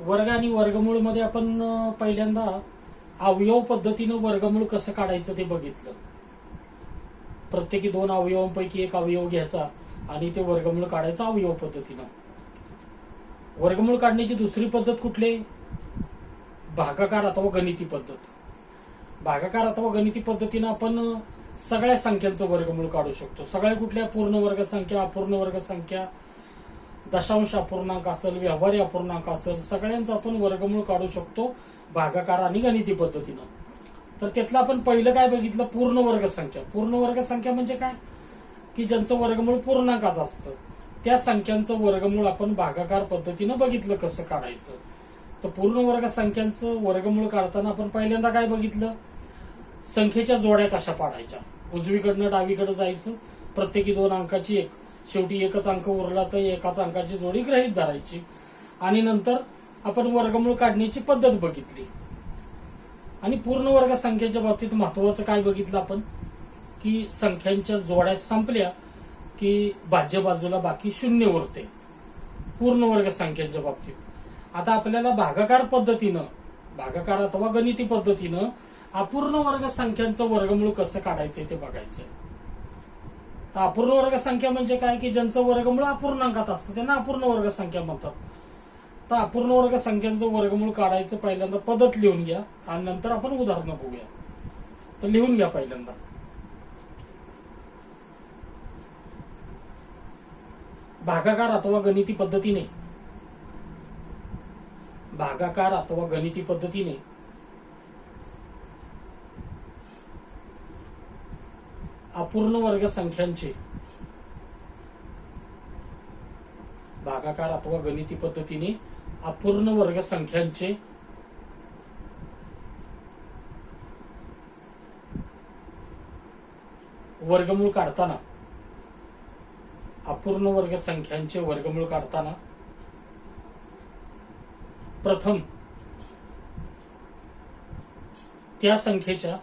वर्ग आणि वर्गमूळ मध्ये आपण पहिल्यांदा अवयव पद्धतीनं वर्गमूळ कसं काढायचं ते बघितलं. प्रत्येकी 2 अवयवांपैकी एक अवयव घ्यायचा आणि ते वर्गमूळ काढायचं अवयव पद्धतीनं. वर्गमूळ काढण्याची दुसरी पद्धत कुठली? भागाकार अथवा गणिती पद्धत. भागाकार अथवा गणिती पद्धतीनं आपण सगळ्या संख्यांचं वर्गमूळ काढू शकतो. सगळ्या कुठल्या? पूर्ण वर्ग संख्या, अपूर्ण वर्ग संख्या, दशांश अपूर्णांक असेल, व्यवहारी अपूर्णांक असेल, सगळ्यांचं आपण वर्गमूळ काढू शकतो भागाकार आणि गणिती पद्धतीनं. तर त्यातलं आपण पहिलं काय बघितलं? पूर्ण वर्ग संख्या. पूर्ण वर्ग संख्या म्हणजे काय? की ज्यांचं वर्गमूळ पूर्णांकात असतं त्या संख्यांचं वर्गमूळ आपण भागाकार पद्धतीनं बघितलं कसं काढायचं. तर पूर्ण वर्ग संख्यांचं वर्गमूळ काढताना आपण पहिल्यांदा काय बघितलं? संख्येच्या जोड्या कशा पाडायच्या. उजवीकडनं डावीकडे जायचं, प्रत्येकी 2 अंकाची एक, शेवटी एकच अंक उरला तर एकाच अंकाची जोडी गृहीत धरायची. आणि नंतर आपण वर्गमूळ काढण्याची पद्धत बघितली. आणि पूर्ण वर्ग संख्येच्या बाबतीत महत्वाचं काय बघितलं आपण? की संख्यांच्या जोड्या संपल्या की भाज्य बाजूला बाकी 0 उरते पूर्ण वर्ग संख्यांच्या बाबतीत. आता आपल्याला भागाकार पद्धतीनं, भागाकार अथवा गणिती पद्धतीनं अपूर्ण वर्ग संख्यांचं वर्गमूळ कसं काढायचंय ते बघायचंय. तर अपूर्ण वर्ग संख्या म्हणजे काय? की ज्यांचं वर्गमूळ अपूर्णांकात असतं त्यांना अपूर्ण वर्ग संख्या म्हणतात. तर अपूर्ण वर्ग संख्यांचं वर्गमूळ काढायचं पहिल्यांदा पद्धत लिहून घ्या आणि नंतर आपण उदाहरणं बघूया. तर लिहून घ्या पहिल्यांदा. भागाकार अथवा गणिती पद्धतीने, भागाकार अथवा गणिती पद्धतीने अपूर्ण वर्ग संख्यांचे, भागाकार अथवा गणिती पद्धतीने अपूर्ण वर्ग संख्यांचे वर्गमूळ काढताना, अपूर्ण वर्ग संख्यांचे वर्गमूळ काढताना प्रथम त्या संख्येच्या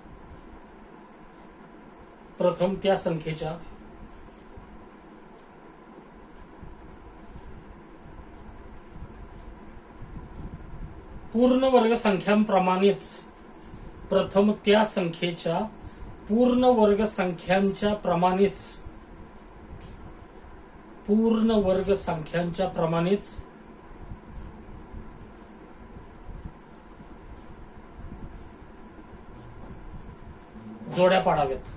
पूर्ण वर्ग संख्यांप्रमाणेच, प्रथम त्या संख्येच्या पूर्ण वर्ग संख्यांच्या प्रमाणेच, पूर्ण वर्ग संख्यांच्या प्रमाणेच जोड्या पाडाव्यात.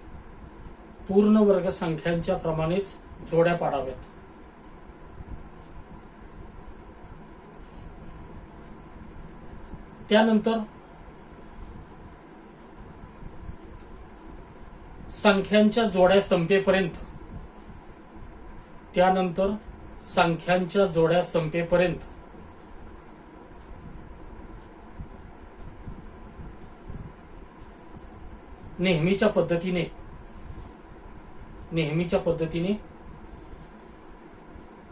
पूर्ण वर्ग संख्यांच्या प्रमाणेच जोड्या पाडाव्यात. त्यानंतर संख्यांच्या जोड्या संपेपर्यंत, त्यानंतर संख्यांच्या जोड्या संपेपर्यंत नेहमीच्या पद्धतीने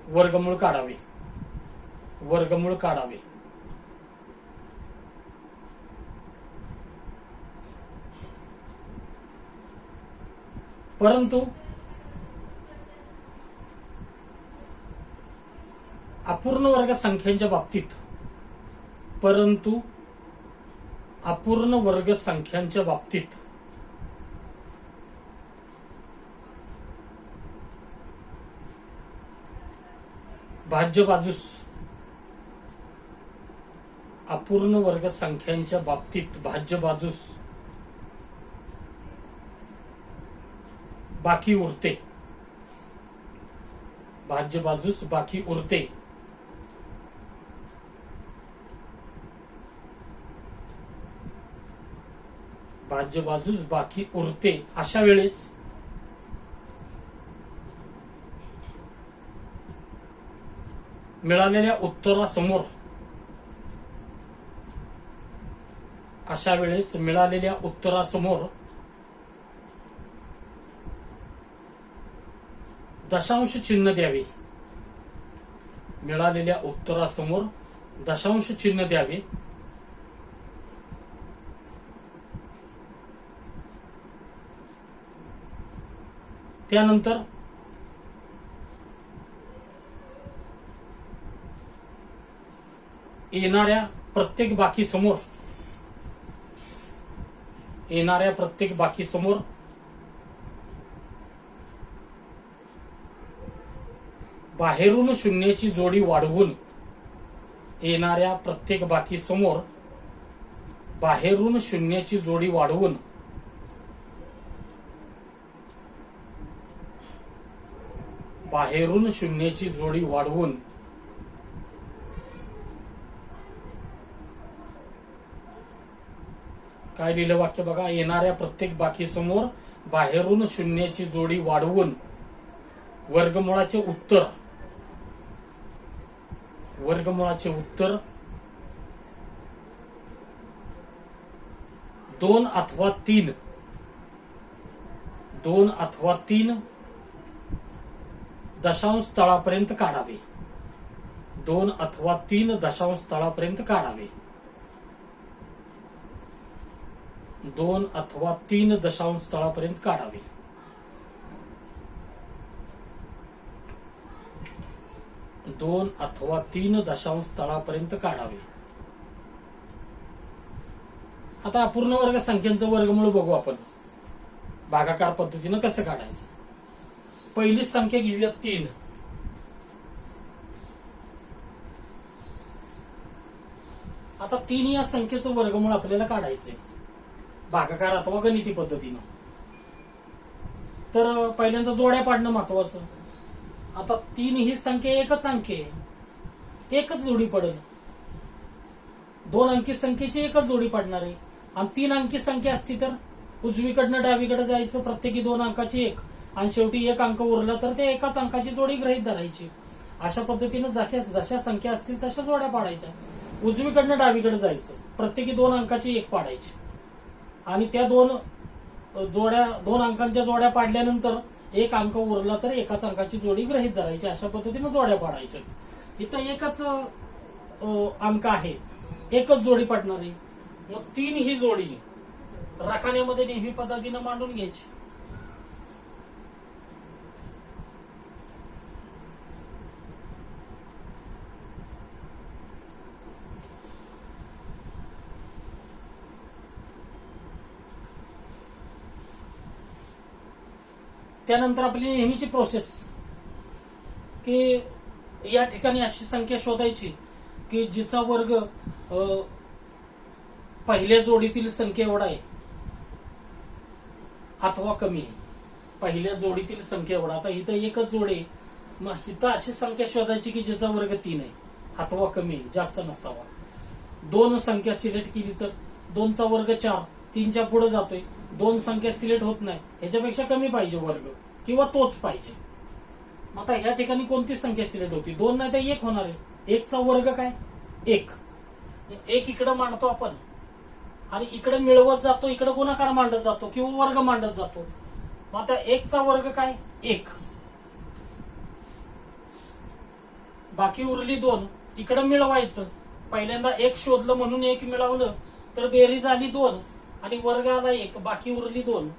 वर्गमूळ काढावे. परंतु अपूर्ण वर्ग संख्यांच्या बाबतीत भाज्य बाजूस, अपूर्ण वर्ग संख्यांच्या बाबतीत भाज्य बाजूस बाकी उरते, भाज्य बाजूस बाकी उरते. भाज्य बाजूस बाकी उरते अशा वेळेस मिळालेल्या उत्तरासमोर दशांश चिन्ह द्यावे. मिळालेल्या उत्तरासमोर दशांश चिन्ह द्यावे. त्यानंतर येणाऱ्या प्रत्येक बाकीसमोर बाहेरून शून्याची जोडी वाढवून येणाऱ्या प्रत्येक बाकीसमोर बाहेरून शून्याची जोडी वाढवून काय लिहिलं वाक्य बघा, येणाऱ्या प्रत्येक बाकीसमोर बाहेरून शून्याची जोडी वाढवून वर्गमुळाचे उत्तर 2 अथवा 3 दशांश स्थळापर्यंत काढावे. 2 अथवा 3 दशांश स्थळापर्यंत काढावे. 2 अथवा 3 दशांश स्थळापर्यंत काढावे. 2 अथवा 3 दशांश स्थळापर्यंत काढावे. आता अपूर्ण वर्ग संख्यांचं वर्गमूळ बघू आपण भागाकार पद्धतीनं कसं काढायचं. पहिली संख्या घेऊया 3. आता 3 या संख्येचं वर्गमूळ आपल्याला काढायचंय भागाकार अथवा गणिती पद्धतीनं. तर पहिल्यांदा जोड्या पाडणं महत्वाचं. आता 3 ही संख्या एकच अंक आहे, एकच जोडी पडेल. 2 अंकी संख्येची एकच जोडी पडणार आहे. आणि 3 अंकी संख्या असती तर उजवीकडनं डावीकडे जायचं, प्रत्येकी 2 अंकाची 1 आणि शेवटी 1 अंक उरला तर ते एकाच अंकाची जोडी गृहीत धरायची. अशा पद्धतीनं जशा संख्या असतील तशा जोड्या पाडायच्या. उजवीकडनं डावीकडे जायचं, प्रत्येकी 2 अंकाची 1 पाडायची आणि त्या 2 अंकांच्या जोड्या पाडल्यानंतर 1 अंक उरला तर एकाच अंकाची जोडी गृहीत धरायची. अशा पद्धतीनं जोड्या पाडायच्या. इथं एकच अंक आहे, एकच जोडी पडणार आहे. मग 3 ही जोडी राखाण्यामध्ये नेहमी पद्धतीनं मांडून घ्यायची. त्यानंतर आपली नेहमीची प्रोसेस की या ठिकाणी अशी संख्या शोधायची की जिचा वर्ग पहिल्या जोडीतील संख्या एवढा आहे अथवा कमी आहे. पहिल्या जोडीतील संख्या एवढा. आता इथं एकच जोडी आहे, मग इथं अशी संख्या शोधायची की जिचा वर्ग 3 आहे अथवा कमी आहे, जास्त नसावा. 2 संख्या सिलेक्ट केली तर 2चा वर्ग 4, 3च्या पुढे जातोय. 2 संख्या सिलेक्ट होत नाही, ह्याच्यापेक्षा कमी पाहिजे वर्ग किंवा तोच पाहिजे. मग आता ह्या ठिकाणी कोणती संख्या सिलेक्ट होती? 2 नाही तर 1 होणार आहे. 1चा वर्ग काय? 1. 1 इकडे मांडतो आपण आणि इकडे मिळवत जातो, इकडे गुणाकार मांडत जातो किंवा वर्ग मांडत जातो. मग आता 1चा वर्ग काय? 1. बाकी उरली 2, इकडे मिळवायचं. पहिल्यांदा 1 शोधलं म्हणून 1 मिळवलं तर बेरीज आली 2 आणि वर्ग आला 1, बाकी उरली 2.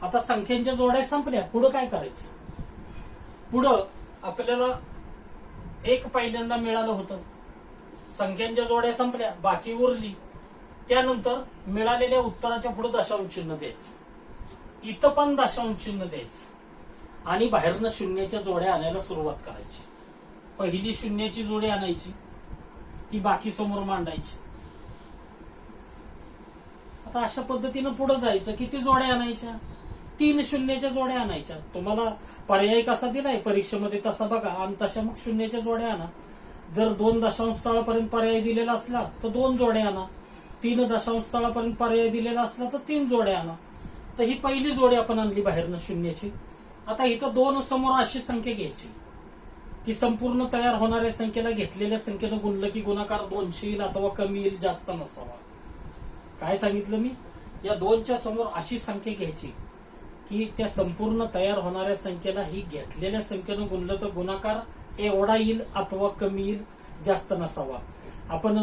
आता संख्यांच्या जोड्या संपल्या, पुढं काय करायचं? पुढं आपल्याला 1 पहिल्यांदा मिळालं होतं, संख्यांच्या जोड्या संपल्या, बाकी उरली. त्यानंतर मिळालेल्या उत्तराच्या पुढे दशांश चिन्ह द्यायचं. इथं पण दशांश चिन्ह द्यायचं आणि बाहेरनं शून्याच्या जोड्या आणायला सुरुवात करायची. पहिली शून्याची जोडी आणायची, ती बाकी समोर मांडायची. आता अशा पद्धतीनं पुढे जायचं. किती जोड्या आणायच्या? 3 शून्याच्या जोड्या आणायच्या. तुम्हाला पर्याय कसा दिलाय परीक्षेमध्ये तसा बघा आणि तशा मग शून्याच्या जोड्या आणा. जर 2 दशांश स्थळापर्यंत पर्याय दिलेला असला तर 2 जोड्या आणा. 3 दशांश स्थळापर्यंत पर्याय दिलेला असला तर 3 जोड्या आणा. तर ही पहिली जोडी आपण आणली बाहेरनं शून्याची. आता इथं 2 समोर अशी संख्या घ्यायची की संपूर्ण तयार होणाऱ्या संख्येला घेतलेल्या संख्येनं गुणलं की गुणाकार 200 येईल अथवा कमी येईल, जास्त नसावा. काय सांगितलं मी? या 2च्या समोर अशी संख्या घ्यायची की त्या संपूर्ण तयार होणाऱ्या संख्येला ही घेतलेल्या संख्येनं गुणलं तर गुणाकार एवढा येईल अथवा कमी येईल, जास्त नसावा. आपण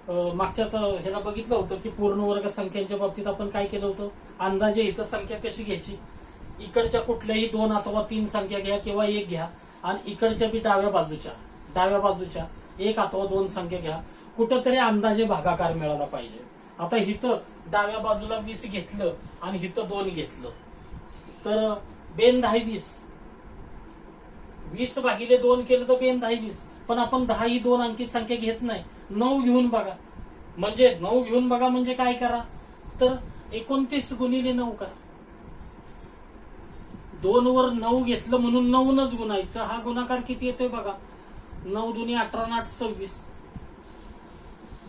मागच्या ह्याला बघितलं होतं की पूर्ण वर्ग संख्यांच्या बाबतीत आपण काय केलं होतं? अंदाजे इथं संख्या कशी घ्यायची? इकडच्या कुठल्याही 2 अथवा 3 संख्या घ्या किंवा 1 घ्या आणि इकडच्या बी डाव्या बाजूच्या 1 अथवा 2 संख्या घ्या. कुठंतरी अंदाजे भागाकार मिळाला पाहिजे. आता इथं डाव्या बाजूला 20 घेतलं आणि इथं 2 घेतलं तर बेन 10 20, 20 भागिले 2 केलं तर बेन 10 20. पण आपण 10 ही 2 अंकी संख्या घेत नाही, 9 घेऊन बघा. म्हणजे 9 घेऊन बघा म्हणजे काय करा तर 29 गुणिले 9 करा. 2 वर 9 घेतलं म्हणून 9नच गुणायचं. हा गुणाकार किती येतोय बघा, 9 दुनी 18 8 26,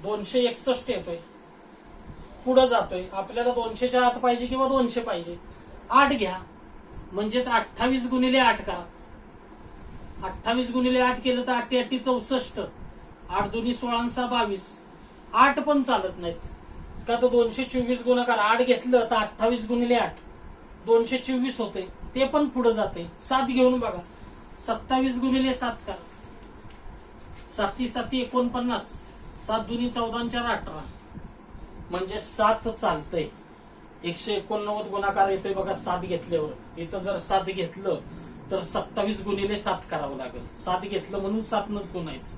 261 येतोय. पुढे जातोय, आपल्याला 200च्या आत पाहिजे किंवा 200 पाहिजे. 8 घ्या म्हणजेच 28 गुणिले 8 करा. 28 गुणिले 8 केलं तर 8 8 64, 8 दुनी 16 6 22. 8 पण चालत नाहीत का तर 224 गुणाकार 8 घेतलं तर 28 गुणिले 8 224 होते, ते पण पुढे जाते. 7 घेऊन बघा, 27 गुणिले 7 करा. 7 7 49, 7 दुनी 14 4 18 म्हणजे 7 चालतंय. 189 गुणाकार येतोय बघा 7 घेतल्यावर. इथं जर 7 घेतलं तर 27 गुणिले 7 करावं लागेल. 7 घेतलं म्हणून 7नच गुणायचं.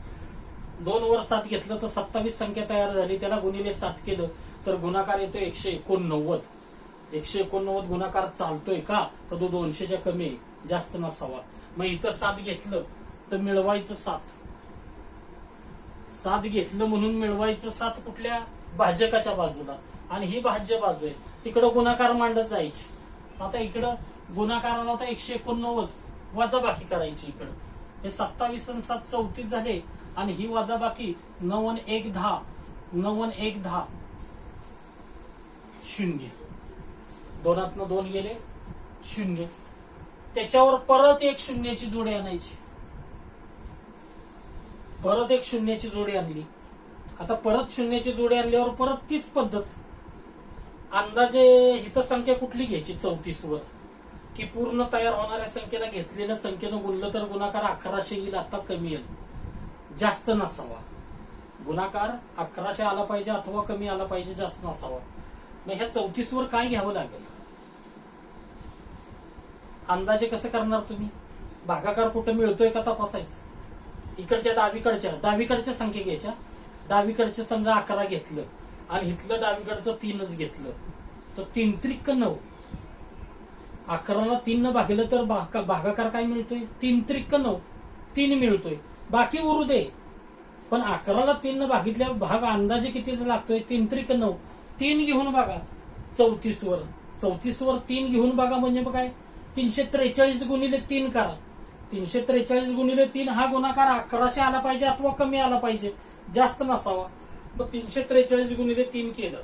2 वर 7 घेतलं तर 27 संख्या तयार झाली, त्याला गुणिले 7 केलं तर गुणाकार येतोय 189. 189 गुणाकार चालतोय का तर तो 200च्या कमी, जास्त नसावा. मग इथं 7 घेतलं तर मिळवायचं 7. 7 घेतलं म्हणून मिळवायचं 7 कुठल्या, भाजकाच्या बाजूला. आणि ही भाज्य बाजू आहे, तिकडं गुणाकार मांडत जायची. आता इकडं गुणाकाराला आता 189 वजाबाकी करायची. इकडं हे 27 आणि 7 34 झाले आणि ही वजाबाकी 9 आणि 1 10, 9 आणि 1 10 0. 2तनं 2 गेले 0. त्याच्यावर परत एक शून्याची जोडी आणायची. परत एक शून्याची जोडी आणली. आता परत शून्याची जोडी आणल्यावर परत तीच पद्धत. अंदाजे हित संख्या कुठली घ्यायची 34 वर, की पूर्ण तयार होणाऱ्या संख्येला घेतलेल्या संख्येनं गुणलं तर गुणाकार 1100 येईल. आता कमी येईल, जास्त नसावा. गुणाकार 1100 आला पाहिजे अथवा कमी आला पाहिजे, जास्त नसावा. मग ह्या 34 वर काय घ्यावं लागेल, अंदाजे कसं करणार तुम्ही, भागाकार कुठं मिळतोय का तपासायचं. इकडच्या डावीकडच्या संख्या घ्यायच्या. डावीकडचं समजा 11 घेतलं आणि इथलं डावीकडचं 3च घेतलं तर 3 त्रिक 9. 11ला 3 भागलं तर भागाकार काय मिळतोय, 3 त्रिक 9, 3 मिळतोय. बाकी उरू दे, पण 11ला 3 भागितल्या भाग अंदाजे कितीच लागतोय, 3 त्रिक 9. 3 घेऊन बघा 34 वर. 34 वर 3 घेऊन बघा म्हणजे काय, 343 गुणिले 3 करा. 343 गुणिले 3 हा गुणाकार 1100 आला पाहिजे अथवा कमी आला पाहिजे, जास्त नसावा. मग 343 गुणिले 3 केलं.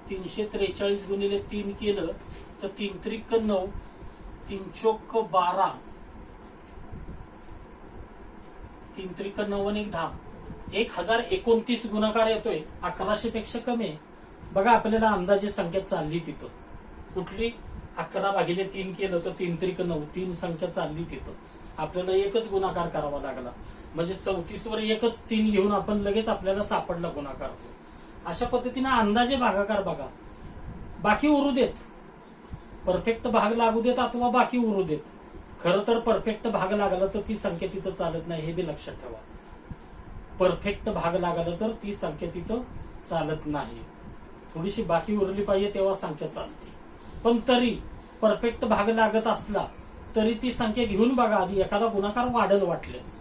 343 गुणिले 3 केलं तर 3 त्रिक 9, 3 चोक 12, 3 त्रिक 9 आणि 1 10, 1029 गुणाकार येतोय. 1100 पेक्षा कमी आहे. बघा आपल्याला अंदाजे संख्या चालली तिथं कुठली, 11 भागिले 3 केलं तर 3 त्रिक 9, 3 संख्या चालली तिथं. आपल्याला एकच गुणाकार करावा लागला. म्हणजे 34 वर एकच 3 घेऊन आपण लगेच आपल्याला सापडला गुणाकार. अशा पद्धतीने अंदाजे भागाकार बघा. बाकी उरू देत, परफेक्ट भाग लागू देत अथवा बाकी उरू देत. खरं तर परफेक्ट भाग लागला तर ती संख्या तिथं चालत नाही, हे बी लक्षात ठेवा. परफेक्ट भाग लागला तर ती संख्या तिथं चालत नाही. थोडीशी बाकी उरली पाहिजे तेव्हा संख्या चालते. पण तरी परफेक्ट भाग लागत असला तरी ती संख्या घेऊन बघा आधी, एखादा गुणाकार वाढेल वाटल्यास.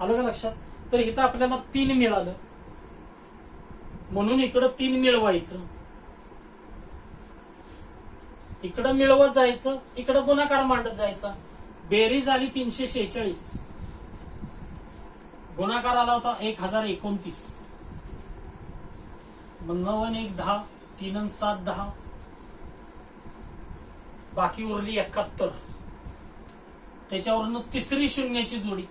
आलं का लक्षात. तर इथं आपल्याला 3 मिळालं म्हणून इकडं 3 मिळवायचं. इकडं मिळवत जायचं, इकडं गुणाकार मांडत जायचा. बेरीज आली 346, गुणाकार आला होता 1029. 9 आणि 1 10, 3 आणि 7 10, बाकी उरली 71. त्याच्यावरनं तिसरी शून्याची जोडी.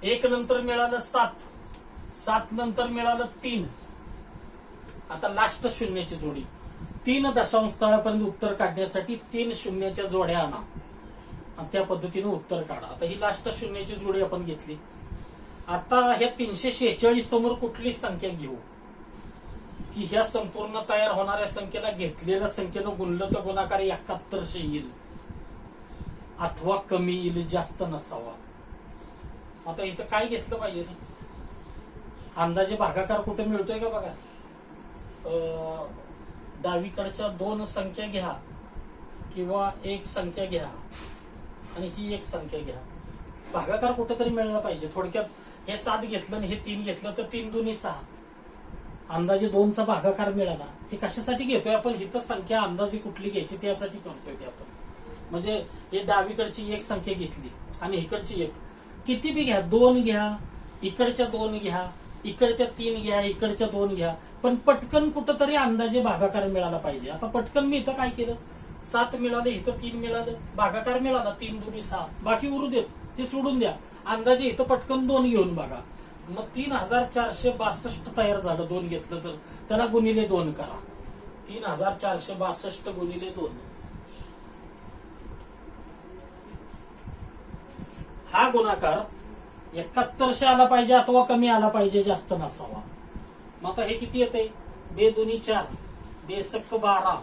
1 नंतर मिळालं 7, 7 नंतर मिळालं 3. आता लास्ट शून्याची जोडी. 3 दशांश स्थळापर्यंत उत्तर काढण्यासाठी 3 शून्याच्या जोड्या आणा आणि त्या पद्धतीने उत्तर काढा. आता ही लास्ट शून्याची जोडी आपण घेतली. आता ह्या 346 समोर कुठली संख्या घेऊ, की ह्या संपूर्ण तयार होणाऱ्या संख्येला घेतलेल्या संख्येनं गुणलं तर गुणाकार 7100 येईल. अथवा कमी येईल, जास्त नसावा. आता इथं काय घेतलं पाहिजे ना, अंदाजे भागाकार कुठे मिळतोय का बघा. डावीकडच्या 2 संख्या घ्या किंवा एक संख्या घ्या आणि ही एक संख्या घ्या, भागाकार कुठेतरी मिळाला पाहिजे. थोडक्यात हे 7 घेतलं आणि हे 3 घेतलं तर 3 दुनी 6, अंदाजे 2चा भागाकार मिळाला. हे कशासाठी घेतोय आपण, इथं संख्या अंदाजे कुठली घ्यायची त्यासाठी करतोय ते आपण. म्हणजे हे डावीकडची एक संख्या घेतली आणि इकडची एक, किती बी घ्या, 2 घ्या, इकडच्या 2 घ्या, इकडच्या 3 घ्या, इकडच्या 2 घ्या, पण पटकन कुठंतरी अंदाजे भागाकार मिळाला पाहिजे. आता पटकन मी इथं काय केलं, 7 मिळालं, इथं 3 मिळालं, भागाकार मिळाला 3 दुनी 6, बाकी उरू देत, ते सोडून द्या. अंदाजे इथं पटकन 2 घेऊन बघा, मग 3462 तयार झालं. 2 घेतलं तर त्याला गुणिले 2 करा, 3462 गुणिले 2. हा गुणाकार 71 आला पाहिजे अथवा कमी आला पाहिजे, जास्त नसावा. मग आता हे किती येते, 2 दुनी 4, 2 सक्क 12,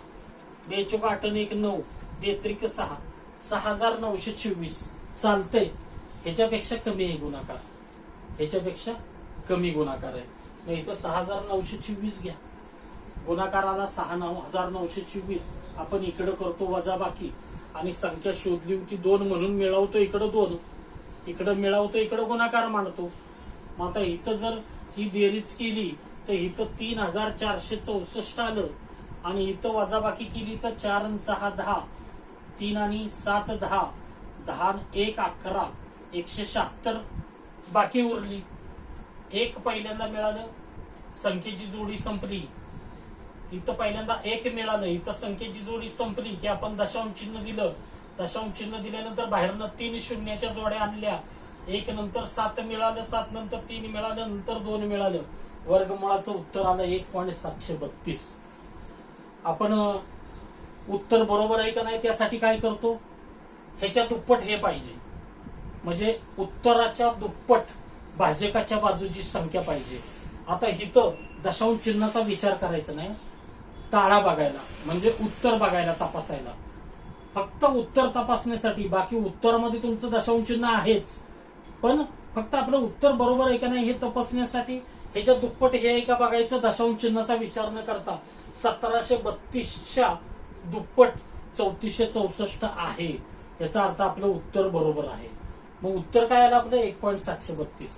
2 चौक 8 आणि 1 9, 2 त्रिक 6, 6926 चालतंय. ह्याच्यापेक्षा कमी आहे गुणाकार, ह्याच्यापेक्षा कमी गुणाकार आहे. मग इथं 6926 घ्या, गुणाकाराला 6926. आपण इकडं करतो वजा बाकी आणि संख्या शोधली होती 2 म्हणून मिळवतो इकडं 2, इकडं मिळवतो इकडं गुणाकार मांडतो. मग आता इथं जर ही बेरीज केली तर इथं 3464 आलं आणि इथं वजाबाकी केली तर 4 आणि 6 10, 3 आणि 7 10, 10 आणि 1 11, 176 बाकी उरली. 1 पहिल्यांदा मिळालं, संख्येची जोडी संपली. इथं पहिल्यांदा 1 मिळालं, इथं संख्येची जोडी संपली की आपण दशांश चिन्ह दिलं. दशांश चिन्ह दिल्यानंतर बाहेरनं 3 शून्याच्या जोड्या आणल्या. 1 नंतर 7 मिळालं, 7 नंतर 3 मिळालं, नंतर 2 मिळालं. वर्गमुळाचं उत्तर आलं 1.732. आपण उत्तर बरोबर आहे का नाही त्यासाठी काय करतो, ह्याच्या दुप्पट हे पाहिजे, म्हणजे उत्तराच्या दुप्पट भाजकाच्या बाजूची संख्या पाहिजे. आता इथं दशांश चिन्हाचा विचार करायचा नाही, ताळा बघायला म्हणजे उत्तर बघायला, तपासायला. फक्त उत्तर तपासण्यासाठी, बाकी उत्तरामध्ये तुमचं दशांश चिन्ह आहेच, पण फक्त आपलं उत्तर बरोबर आहे का नाही हे तपासण्यासाठी ह्याच्या दुप्पट हे आहे का बघायचं. दशांश चिन्हाचा विचार न करता 1732च्या दुप्पट 3464 आहे, याचा अर्थ आपलं उत्तर बरोबर आहे. मग उत्तर काय आलं आपलं 1.732.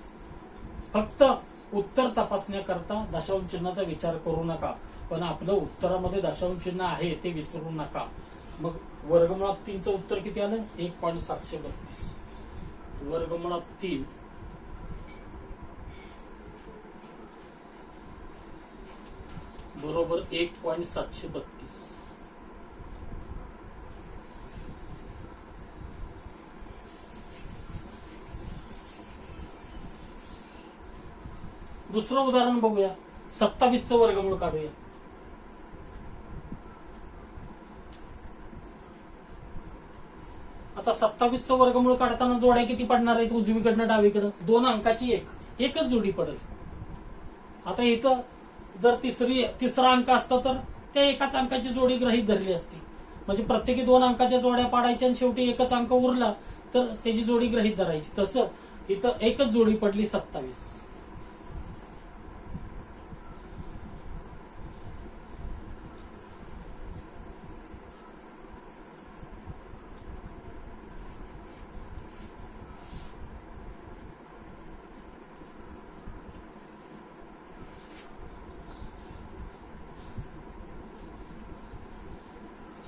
फक्त उत्तर तपासण्याकरता दशांश चिन्हाचा विचार करू नका, पण आपलं उत्तरामध्ये दशांश चिन्ह आहे ते विसरू नका. मग वर्गमुळात 3चं उत्तर किती आलं 1.732. वर्गमुळात 3 बरोबर 1.732. दुसरं उदाहरण बघूया, 27चं वर्गमूळ काढूया. आता 27चं वर्गमूळ काढताना जोड्या किती पडणार आहेत, उजवीकडनं डावीकडं 2 अंकाची एकच जोडी पडेल. आता इथं जर तिसरा अंक असता तर त्या एकाच अंकाची जोडी गृहीत धरली असती, म्हणजे प्रत्येकी 2 अंकाच्या जोड्या पाडायच्या आणि शेवटी एकच अंक उरला तर त्याची जोडी गृहीत धरायची. तसं इथं एकच जोडी पडली 27.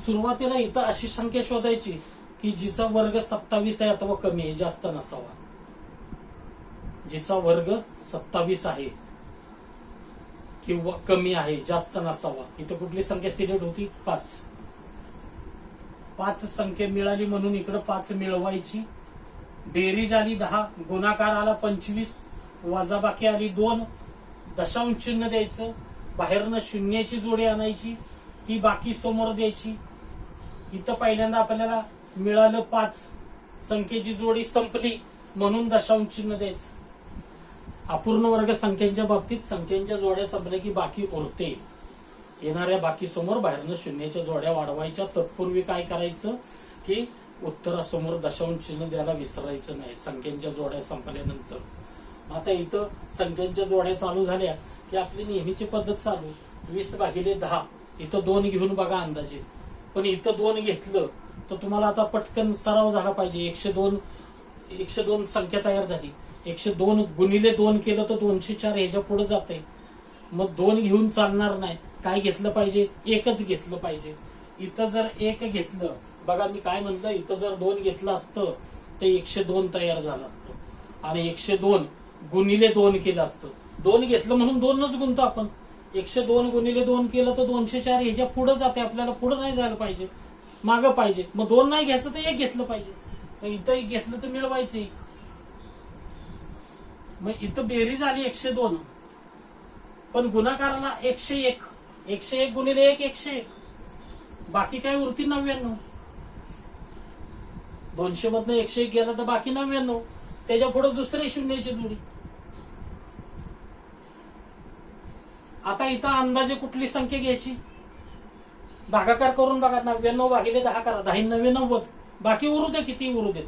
सुरुवातीला इथं अशी संख्या शोधायची की जिचा वर्ग 27 आहे अथवा कमी आहे, जास्त नसावा. जिचा वर्ग 27 आहे किंवा कमी आहे, जास्त नसावा. इथं कुठली संख्या सिलेक्ट होती 5. 5 संख्या मिळाली म्हणून इकडं 5 मिळवायची. बेरीज आली 10, गुणाकार आला 25, वजाबाकी आली 2, दशांश चिन्ह द्यायचं, बाहेरनं शून्याची जोडी आणायची, ती बाकी समोर द्यायची. इथं पहिल्यांदा आपल्याला मिळालं 5, संख्येची जोडी संपली म्हणून दशांश चिन्ह द्यायचं. अपूर्ण वर्ग संख्यांच्या बाबतीत संख्यांच्या जोड्या संपल्या की बाकी उरते, येणाऱ्या बाकी समोर बाहेरनं शून्याच्या जोड्या वाढवायच्या. तत्पूर्वी काय करायचं की उत्तरासमोर दशांश चिन्ह द्यायला विसरायचं नाही संख्यांच्या जोड्या संपल्यानंतर। आता इथं संख्यांच्या जोड्या चालू झाल्या की आपली नेहमीची पद्धत चालू, 20/10 इथं 2 घेऊन बघा अंदाजे, पण इथं 2 घेतलं तर तुम्हाला आता पटकन सराव झाला पाहिजे। 102 संख्या तयार झाली, 102 गुणिले 2 केलं तर 204 ह्याच्या पुढे जाते, मग 2 घेऊन चालणार नाही, काय घेतलं पाहिजे, 1च घेतलं पाहिजे। इथं जर 1 घेतलं, बघा मी काय म्हटलं, इथं जर 2 घेतलं असतं तर 102 तयार झालं असतं, आणि 102 गुणिले 2 केलं असतं, 2 घेतलं म्हणून 2च गुणतो आपण, 102 गुणिले 2 केलं तर 204 ह्याच्या पुढे जाते, आपल्याला पुढे नाही जायला पाहिजे, मागं पाहिजे, मग 2 नाही घ्यायचं तर 1 घेतलं पाहिजे, मग इथं 1 घेतलं तर मिळवायचं 1, मग इथं बेरीज आली 102, पण गुणाकाराला 101, 101 गुणिले 1 101, बाकी काय उरती 99, 200 मधनं 101 गेला तर बाकी 99, त्याच्या पुढे दुसरे शून्याची जोडी। आता इथं अंदाजे कुठली संख्या घ्यायची, भागाकार करून बघा, 99/10 करा, 10 9 90, बाकी उरू दे किती उरू देत,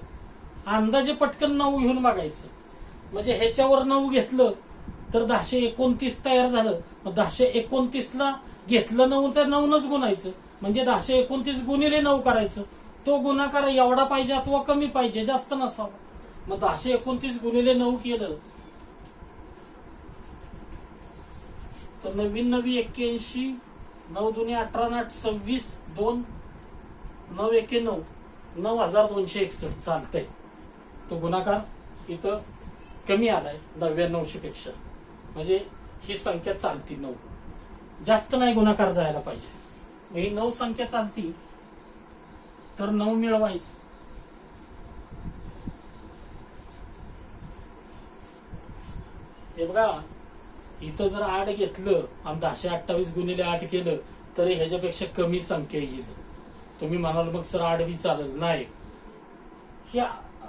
अंदाजे पटकन 9 घेऊन बघायचं, म्हणजे ह्याच्यावर 9 घेतलं तर 1029 तयार झालं, मग 1029ला घेतलं 9 तर 9नच गुणायचं, म्हणजे 1029 गुणिले 9 करायचं, तो गुणाकार एवढा पाहिजे अथवा कमी पाहिजे, जास्त नसावा, मग 1029 गुणिले 9 केलं तर 9 9 दुनी 18 8 26 2 9 1 9 9261 चालतंय, तो गुणाकार इथं कमी आलाय 9900 पेक्षा, म्हणजे ही संख्या चालती 9, जास्त नाही गुणाकार जायला पाहिजे, मग ही 9 संख्या चालती तर 9 मिळवायचं। हे बघा इथं जर 8 घेतलं आणि 1028 गुणिले 8 केलं तरी ह्याच्यापेक्षा कमी संख्या येईल, तुम्ही म्हणाल मग सर 8 बी चालेल, नाही, ही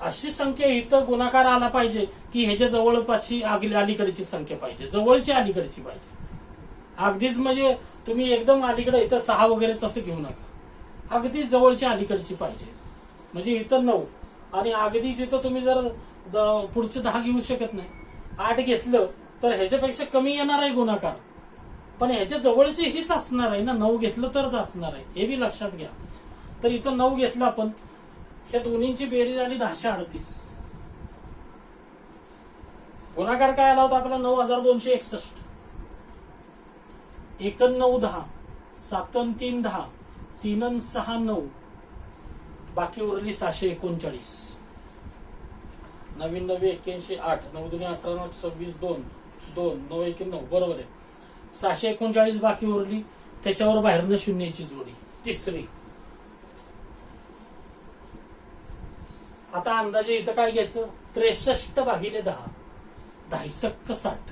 अशी संख्या इथं गुणाकार आला पाहिजे की ह्याच्या जवळपासची अलीकडची संख्या पाहिजे, जवळची अलीकडची पाहिजे, अगदीच म्हणजे तुम्ही एकदम अलीकडे इथं 6 वगैरे तसं घेऊ नका, अगदी जवळची अलीकडची पाहिजे, म्हणजे इथं 9 आणि अगदीच इथं तुम्ही जर पुढचे 10 घेऊ शकत नाही, 8 घेतलं तर ह्याच्यापेक्षा कमी येणार आहे गुणाकार, पण ह्याच्या जवळची हीच असणार आहे ना, 9 घेतलं तरच असणार आहे, हे बी लक्षात घ्या। तर इथं 9 घेतलं आपण, ह्या दोन्हींची बेरीज आली 1038, गुणाकार काय आला होता आपला 9261, 1 9 10 7 3 10 3 6 9, बाकी उरली 639, 9 9 81 8 9 2 18 8 26 2 2 9 1 9, बरोबर आहे, 639 बाकी उरली, त्याच्यावर बाहेरनं शून्याची जोडी तिसरी। आता अंदाजे इथं काय घ्यायचं, 63/10 10 60,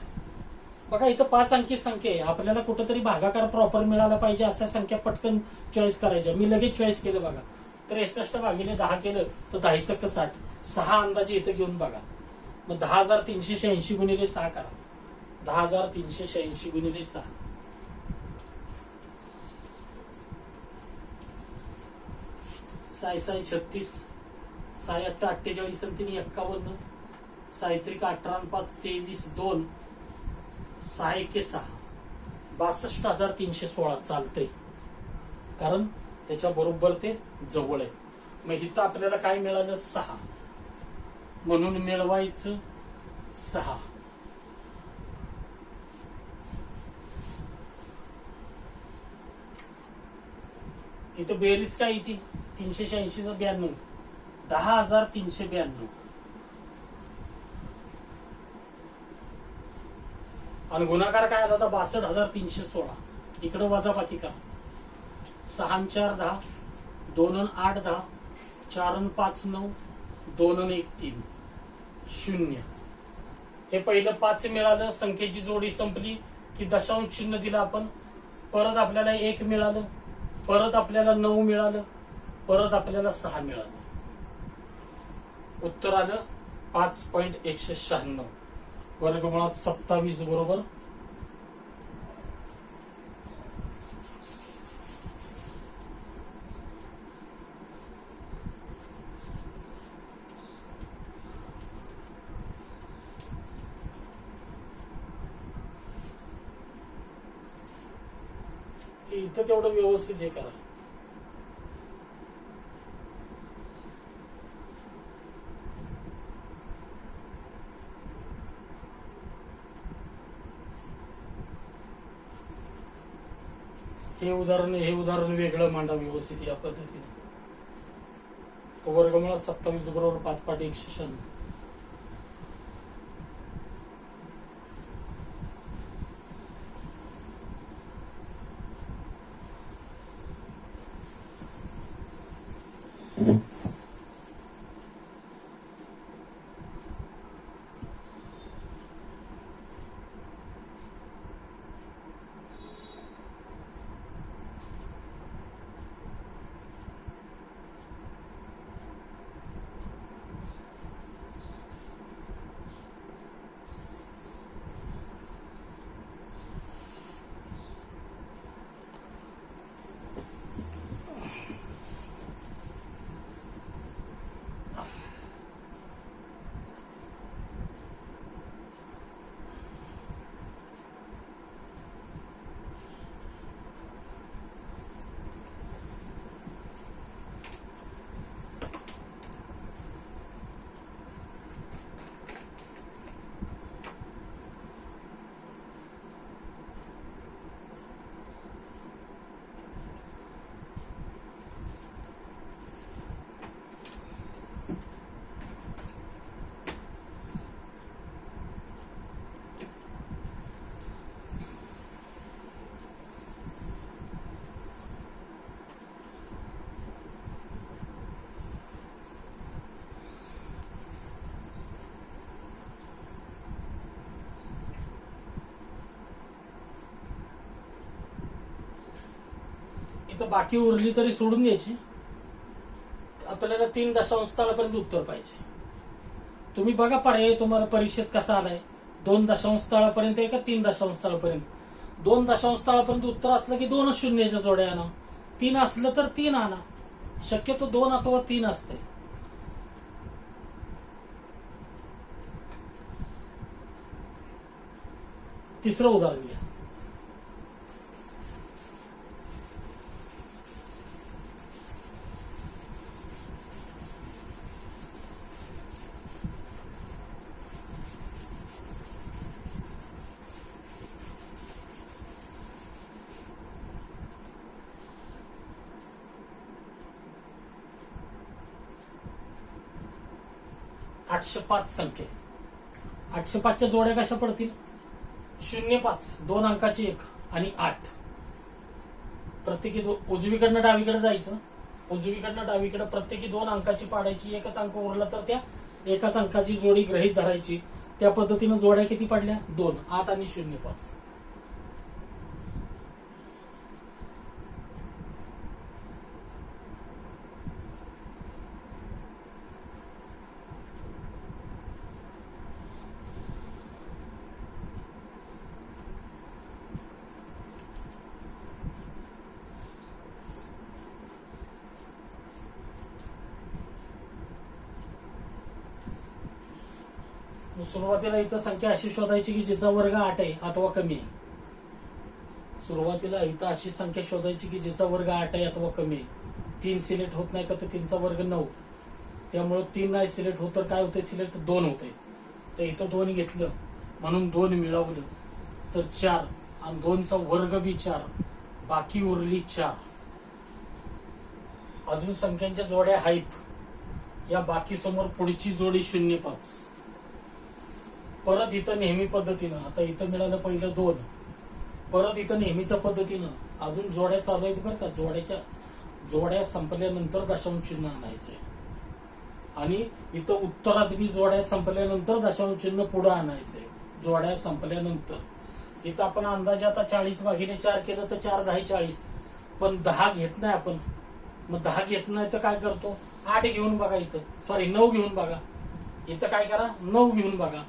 बघा इथं 5 अंकी संख्या आहे, आपल्याला कुठंतरी भागाकार प्रॉपर मिळाला पाहिजे, अशा संख्या पटकन चॉईस करायच्या, मी लगेच चॉईस केलं बघा, 63/10 केलं तर 10 60, 6 अंदाजे इथं घेऊन बघा, मग 10386 गुणिले 6 करा, 10386 गुणिले 6, 6 6 36, 6 8 48 आणि 3 51, 6 3 18 5 23 2, 6 1 6, 62,316 चालतंय, कारण त्याच्या बरोबर ते जवळ आहे, मग इथं आपल्याला काय मिळालं 6, म्हणून मिळवायचं 6, इथं बेरीज काय येते 386 92, 10,392, आणि गुणाकार काय आला होता 62,316, इकडे वजाबाकी का 6 4 10 2 8 10 4 5 9 2 1 3 0, हे पहिलं 5 मिळालं, संख्येची जोडी संपली की दशांश चिन्ह दिलं आपण, परत आपल्याला 1 मिळालं, परत आपल्याला 9 मिळालं, परत आपल्याला 6 मिळालं, उत्तर आलं 5.196, वर्गमुळात 27 बरोबर। इथं तेवढं व्यवस्थित हे करा. हे उदाहरण वेगळं मांडा व्यवस्थित या पद्धतीने. वर्गमुळात 27 बरोबर 5 पाटी 196. इथं बाकी उरली तरी सोडून द्यायची. आपल्याला 3 दशांश स्थळापर्यंत उत्तर पाहिजे. तुम्ही बघा पर्याय तुम्हाला परीक्षेत कसा आलाय. 2 दशांश स्थळापर्यंत आहे का 3 दशांश स्थळापर्यंत. 2 दशांश स्थळापर्यंत उत्तर असलं की 2 शून्याच्या जोड्या आणा. 3 असलं तर 3 आणा. शक्यतो 2 अथवा 3 असते. तिसरं उदाहरण घ्या. आठशे 5 संख्या. 805च्या जोड्या कशा पडतील. 05 2 अंकाची 1 आणि 8. प्रत्येकी उजवीकडनं डावीकडे जायचं. उजवीकडनं डावीकडे प्रत्येकी 2 अंकाची पाडायची. एकच अंक उरला तर त्या एकाच अंकाची जोडी गृहीत धरायची. त्या पद्धतीनं जोड्या किती पडल्या 2 8 आणि 05. सुरुवातीला इथं संख्या अशी शोधायची की जिचा वर्ग 8 आहे अथवा कमी आहे. सुरुवातीला इथं अशी संख्या शोधायची की जिचा वर्ग 8 आहे अथवा कमी आहे. 3 सिलेक्ट होत नाही का तर 3चा वर्ग 9. त्यामुळे 3 नाही सिलेक्ट होत तर काय होतंय सिलेक्ट 2 होतंय. तर इथं 2 घेतलं म्हणून 2 मिळवलं तर 4 आणि 2चा वर्ग बी 4. बाकी उरली 4. अजून संख्यांच्या जोड्या आहेत. या बाकी समोर पुढची जोडी 05. परत इथं नेहमी पद्धतीनं आता इथं मिळालं पहिलं 2. परत इथं नेहमीच्या पद्धतीनं अजून जोड्या चालू आहेत बरं का. जोड्या संपल्यानंतर दशांश चिन्ह आणायचे. आणि इथं उत्तरात बी जोड्या संपल्यानंतर दशांश चिन्ह पुढे आणायचे. जोड्या संपल्यानंतर इथं आपण अंदाजे आता 40/4 केलं तर 4 10 40. पण 10 घेत नाही आपण. मग 10 घेत नाही तर काय करतो 8 घेऊन बघा. इथं 9 घेऊन बघा. इथं काय करा 9 घेऊन बघा.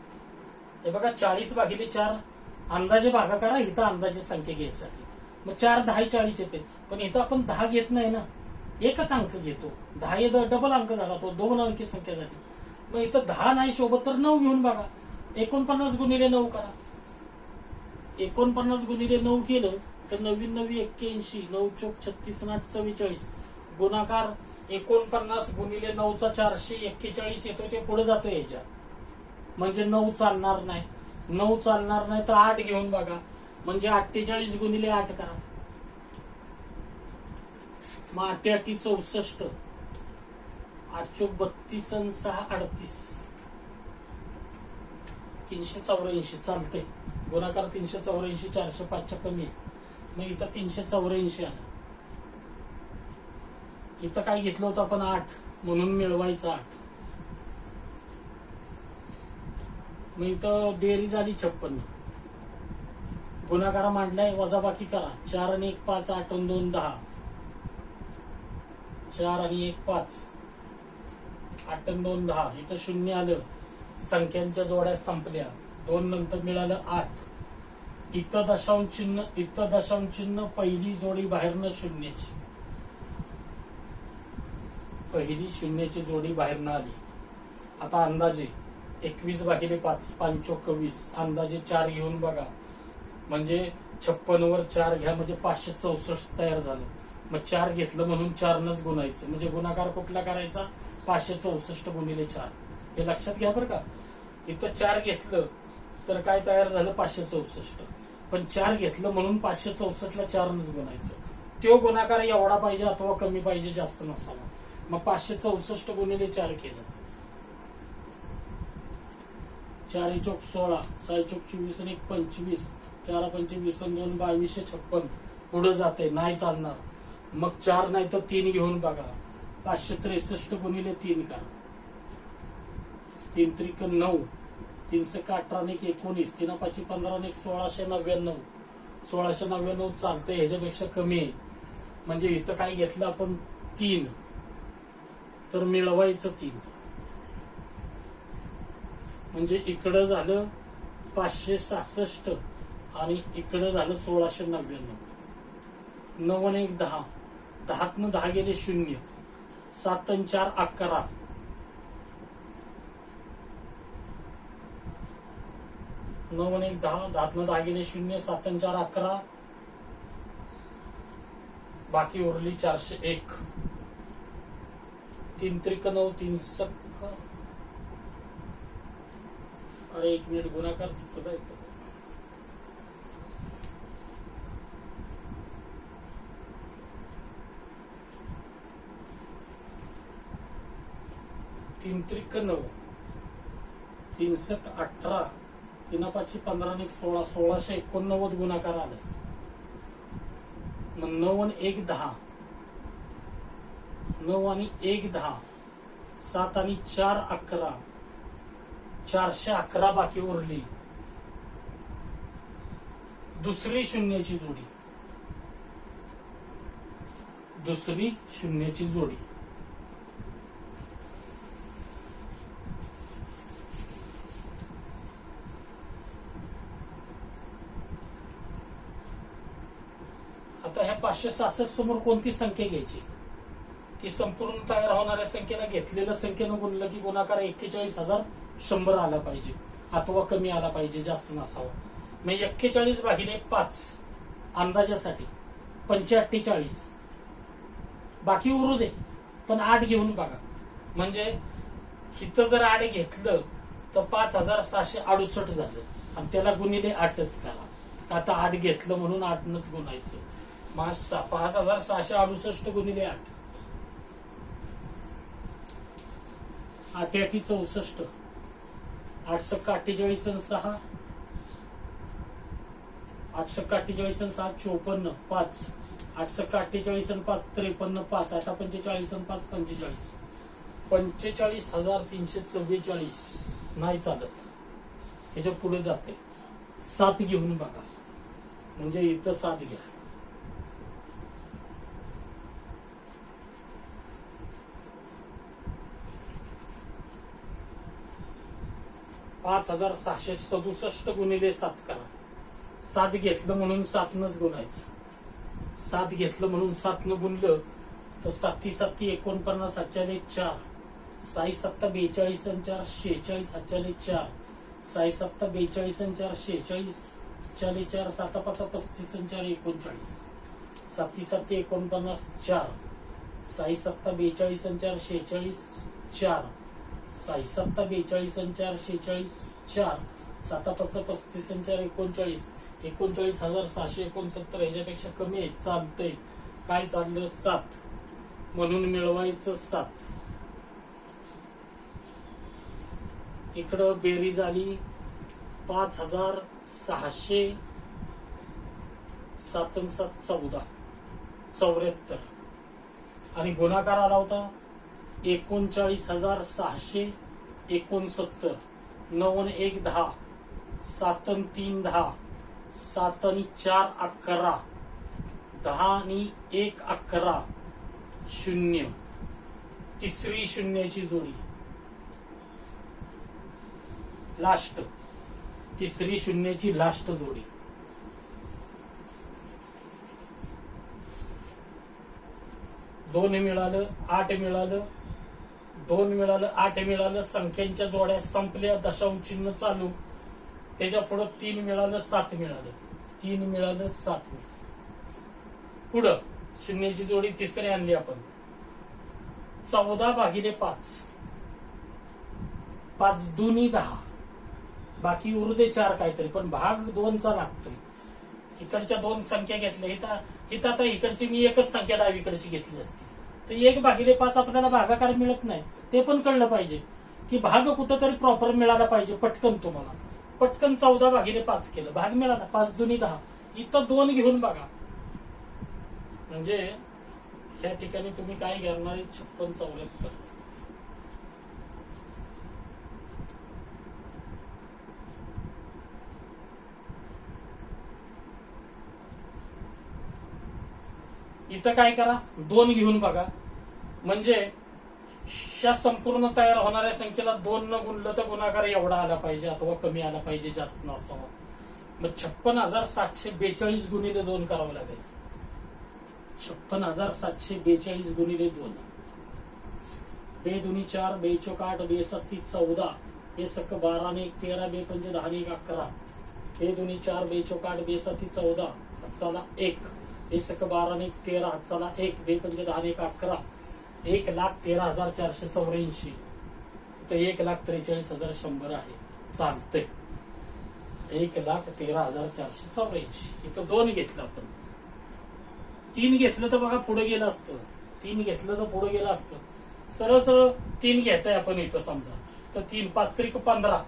हे बघा 40/4 अंदाजे भागा करा. इथं अंदाजे संख्या घ्यायसाठी मग 4 10 40 येते. पण इथं आपण 10 घेत नाही ना. एकच अंक घेतो. 10 हे डबल अंक झाला तो 2 अंकी संख्या झाली. मग इथं 10 नाही सोबत तर 9 घेऊन बघा. 49 × 9 करा. 49 × 9 केलं तर 99 9 चोक 36 8 44 गुणाकार 49 गुणिले 9चा 441 येतो, ते पुढे जातो याच्या, म्हणजे 9 चालणार नाही. 9 चालणार नाही तर 8 घेऊन बघा, म्हणजे 48 गुणिले 8 करा. मग 8 8 64, 8 चोक 32 आणि 6 38, 384 चालते. गुणाकार 384 405च्या कमी आहे. मग इथं 384 आला. इथं काय घेतलं होतं आपण 8, म्हणून मिळवायचं 8. मग इथं बेरीज झाली 56. गुणाकार मांडलाय, वजाबाकी करा. 4 आणि 1 5, 8 आणि 2 10, 4 आणि 1 5, 8 आणि 2 10. इथं 0 आलं, संख्यांच्या जोड्या संपल्या. 2 नंतर मिळालं 8. इथं दशांश चिन्ह, इथं दशांश चिन्ह, पहिली जोडी बाहेरनं शून्याची, पहिली शून्याची जोडी बाहेरनं आली. आता अंदाजे 21 भागिले 5, 5 चोक 20, अंदाजे 4 घेऊन बघा, म्हणजे 56 वर 4 घ्या, म्हणजे 564 तयार झालं. मग 4 घेतलं म्हणून 4नच गुणायचं, म्हणजे गुणाकार कुठला करायचा, 564 गुणिले 4. हे लक्षात घ्या बरं का. इथं 4 घेतलं तर काय तयार झालं, 564. पण 4 घेतलं म्हणून 564ला 4नच गुणायचं. तो गुणाकार एवढा पाहिजे अथवा कमी पाहिजे, जास्त नसावा. मग 564 गुणिले 4 केलं, 4 चोक 16, 6 चोक 24 आणि 1 25, 4 25 आणि 2 2256. पुढे जाते, नाही चालणार. मग 4 नाही तर 3 घेऊन बघा, 563 गुणिले 3 करा. 3 त्रिक 9, 3 से 18 आणि 19, 3 5 15 आणि 1699. 1699 चालते, ह्याच्यापेक्षा कमी आहे. म्हणजे इथं काय घेतलं आपण 3, तर मिळवायचं 3. म्हणजे इकडं झालं 566 आणि इकडं झालं 1699. 9 आणि 1 10, 10तनं 10 गेले 0, 7 आणि 4 11, 9 आणि 1 10, 10तनं 10 गेले 0, 7 आणि 4 11, बाकी उरली 401. 3 त्रिक 9, 3 सक, अरे 1 मिनिट, गुणाकार चुकला. 3 त्रिक 9, 3 सक 18, 3 5 15 आणि 16, 1689 गुणाकार आलाय. मग 9 आणि 1 10, 9 आणि 1 10, 7 आणि 4 11, 411 बाकी उरली. दुसरी शून्याची जोडी, दुसरी शून्याची जोडी. आता ह्या 566 समोर कोणती संख्या घ्यायची, की संपूर्ण तयार होणाऱ्या संख्येला घेतलेल्या संख्येनं गुणलं की गुणाकार 41,100 आला पाहिजे अथवा कमी आला पाहिजे, जास्त नसावा. मग 41 भागिले 5 अंदाजासाठी 45, बाकी उरू दे, पण 8 घेऊन बघा. म्हणजे इथं जर 8 घेतलं तर 5668 झालं आणि त्याला गुणिले 8च करा. आता 8 घेतलं म्हणून 8नच गुणायचं. मग 5668 गुणिले 8, 8 8 64, 8 सक 48 आणि 6, 8 सक 48 आणि 6 54, 5, 8 सक 48 आणि 5 53, 5 8 45 आणि 5 45, 45,344. नाही चालत, ह्याच्या पुढे जाते. 7 घेऊन बघा, म्हणजे इथं 7 घ्या. 5,667 गुणिले 7 करा. 7 घेतलं म्हणून 7नच गुणायचं. 7 घेतलं म्हणून 7न गुणलं तर 7 7 49, 7 4, 6 7 42 आणि 4 46, 46 4, 6 7 42 आणि 4 46, चाली 4 7 5 35 आणि 4 39 7 7 49 4 6 7 42 आणि 4 46 4 6 7 42 आणि 4 46 4 7 5 35 आणि 4 39 39,669 ह्याच्यापेक्षा कमी आहे. चालतंय. काय चाललं? 7 म्हणून मिळवायचं 7. इकडं बेरीज आली 5,600 7 आणि 7 14 74 आणि गुणाकार आला होता 39,669 9 आणि 1 10 7 आणि 3 10 7 आणि 4 11 10 आणि 1 11 0 तिसरी शून्याची जोडी लास्ट तिसरी शून्याची लास्ट जोडी 2 मिळालं 8 मिळालं 2 मिळालं 8 मिळालं संख्यांच्या जोड्या संपल्या दशांश चिन्ह चालू त्याच्या पुढे 3 मिळालं 7 मिळालं 3 मिळालं 7 पुढं शून्याची जोडी तिसरी आणली आपण 14/5 5 दुनी 10 बाकी उरदे 4 काहीतरी पण भाग 2चा लागतोय. इकडच्या 2 संख्या घेतल्या इथं आता इकडची मी एकच संख्या डावीकडची घेतली असती तर 1/5 आपल्याला भागाकार मिळत नाही. ते पण कळलं पाहिजे की भाग कुठंतरी प्रॉपर मिळाला पाहिजे. पटकन तुम्हाला पटकन 14/5 केलं भाग मिळाला 5 दुनी 10 इथं 2 घेऊन बघा म्हणजे ह्या ठिकाणी तुम्ही काय करणार 56 74 इथं काय करा 2 घेऊन बघा म्हणजे ह्या संपूर्ण तयार होणाऱ्या संख्येला 2 न गुणलं तर गुणाकार एवढा आला पाहिजे अथवा कमी आला पाहिजे जास्त नसावा. मग 56,742 गुणिले 2 करावं लागेल. 56,742 गुणिले 2 बे दुनी 4 बे चौक 8 बे सत्ती 14 बे सक 12 आणि 1 13 बे पंच 10 आणि 1 11 बे दुनी 4 बे चौक 8 बे सत्ती 14 हातचाला 1 बे सक 12 आणि 1 13 हातचाला 1 बे पंच 10 आणि 1 11 1,13,484 तर 1,43,100 आहे. चालतंय 1,13,484 इथं 2 घेतलं आपण 3 घेतलं तर बघा पुढे गेलं असतं 3 घेतलं तर पुढे गेलं असतं सरळ सरळ 3 घ्यायचंय आपण इथं समजा तर 3 5 त्रिक 15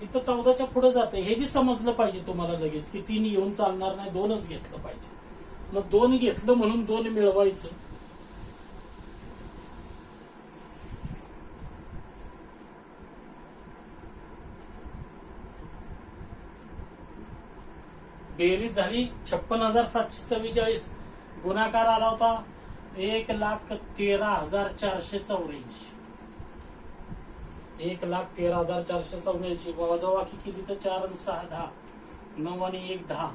इथं 14च्या पुढे जाते हे बी समजलं पाहिजे तुम्हाला लगेच की 3 येऊन चालणार नाही 2च घेतलं पाहिजे. मग 2 घेतलं म्हणून 2 मिळवायचं बेरीज झाली 56,744 गुणाकार आला होता 1,13,484 1,13,484 वजाबाकी केली तर 4 आणि 6 10 9 आणि 1 10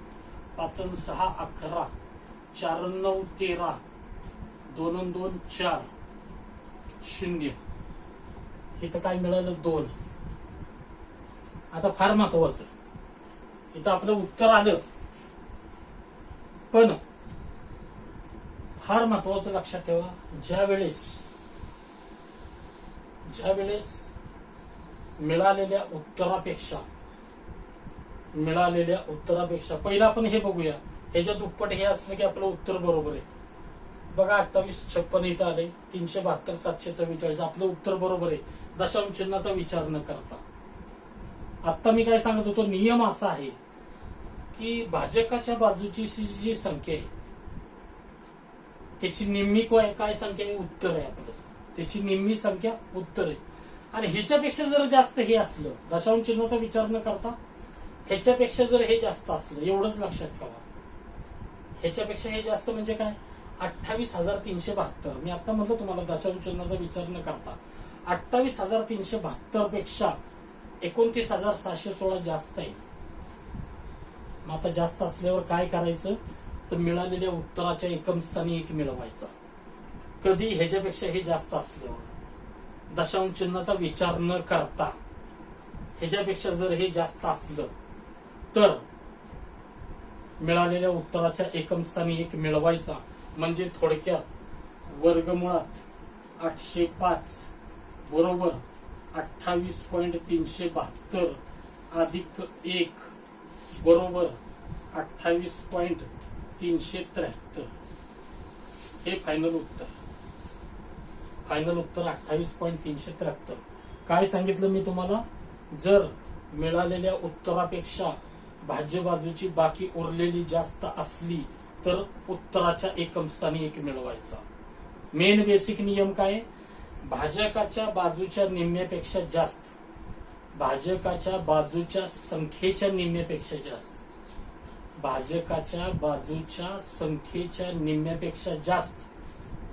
5 आणि 6 11 4 आणि 9 13 2 आणि 2 4 0 इथं काय मिळालं 2. आता फार महत्वाचं इथं आपलं उत्तर आलं पण फार महत्वाचं लक्षात ठेवा ज्या वेळेस मिळालेल्या उत्तरापेक्षा पहिला आपण हे बघूया ह्याच्या दुप्पट हे असलं की आपलं उत्तर बरोबर आहे. बघा 2856 इथं आले 372 744 आपलं उत्तर बरोबर आहे दशांश चिन्हाचा विचार न करता. आता मी काय सांगत होतो नियम असा आहे की भाजकाच्या बाजूची जी संख्या आहे त्याची निम्मी काय संख्या आहे उत्तर आहे आपलं त्याची निम्मी संख्या उत्तर आहे आणि ह्याच्यापेक्षा जर जास्त हे असलं दशांश चिन्हाचा विचार न करता ह्याच्यापेक्षा जर हे जास्त असलं एवढंच लक्षात ठेवा ह्याच्यापेक्षा हे जास्त म्हणजे काय 28,372 मी आता म्हटलं तुम्हाला दशांश चिन्हाचा विचार न करता 28,372 पेक्षा 29,716 जास्त आहे. मग आता जास्त असल्यावर काय करायचं तर मिळालेल्या उत्तराच्या एकम स्थानी 1 मिळवायचा. कधी ह्याच्यापेक्षा हे जास्त असल्यावर दशांश चिन्हाचा विचार न करता ह्याच्यापेक्षा जर हे जास्त असलं तर मिळालेल्या उत्तराच्या एकम स्थानी 1 मिळवायचा. म्हणजे थोडक्यात वर्गमुळात 805 बरोबर 28.372 अधिक 1 बरोबर 28.373. हे फायनल उत्तर. फायनल उत्तर 28.373. काय सांगितलं मी तुम्हाला? जर मिळालेल्या उत्तरापेक्षा भाज्य बाजूची बाकी उरलेली जास्त असली तर उत्तराच्या एकम स्थानी 1 मिळवायचा. मेन बेसिक नियम काय? भाजकाच्या बाजूच्या निम्म्यापेक्षा जास्त, भाजकाच्या बाजूच्या संख्येच्या निम्म्यापेक्षा जास्त, भाजकाच्या बाजूच्या संख्येच्या निम्म्यापेक्षा जास्त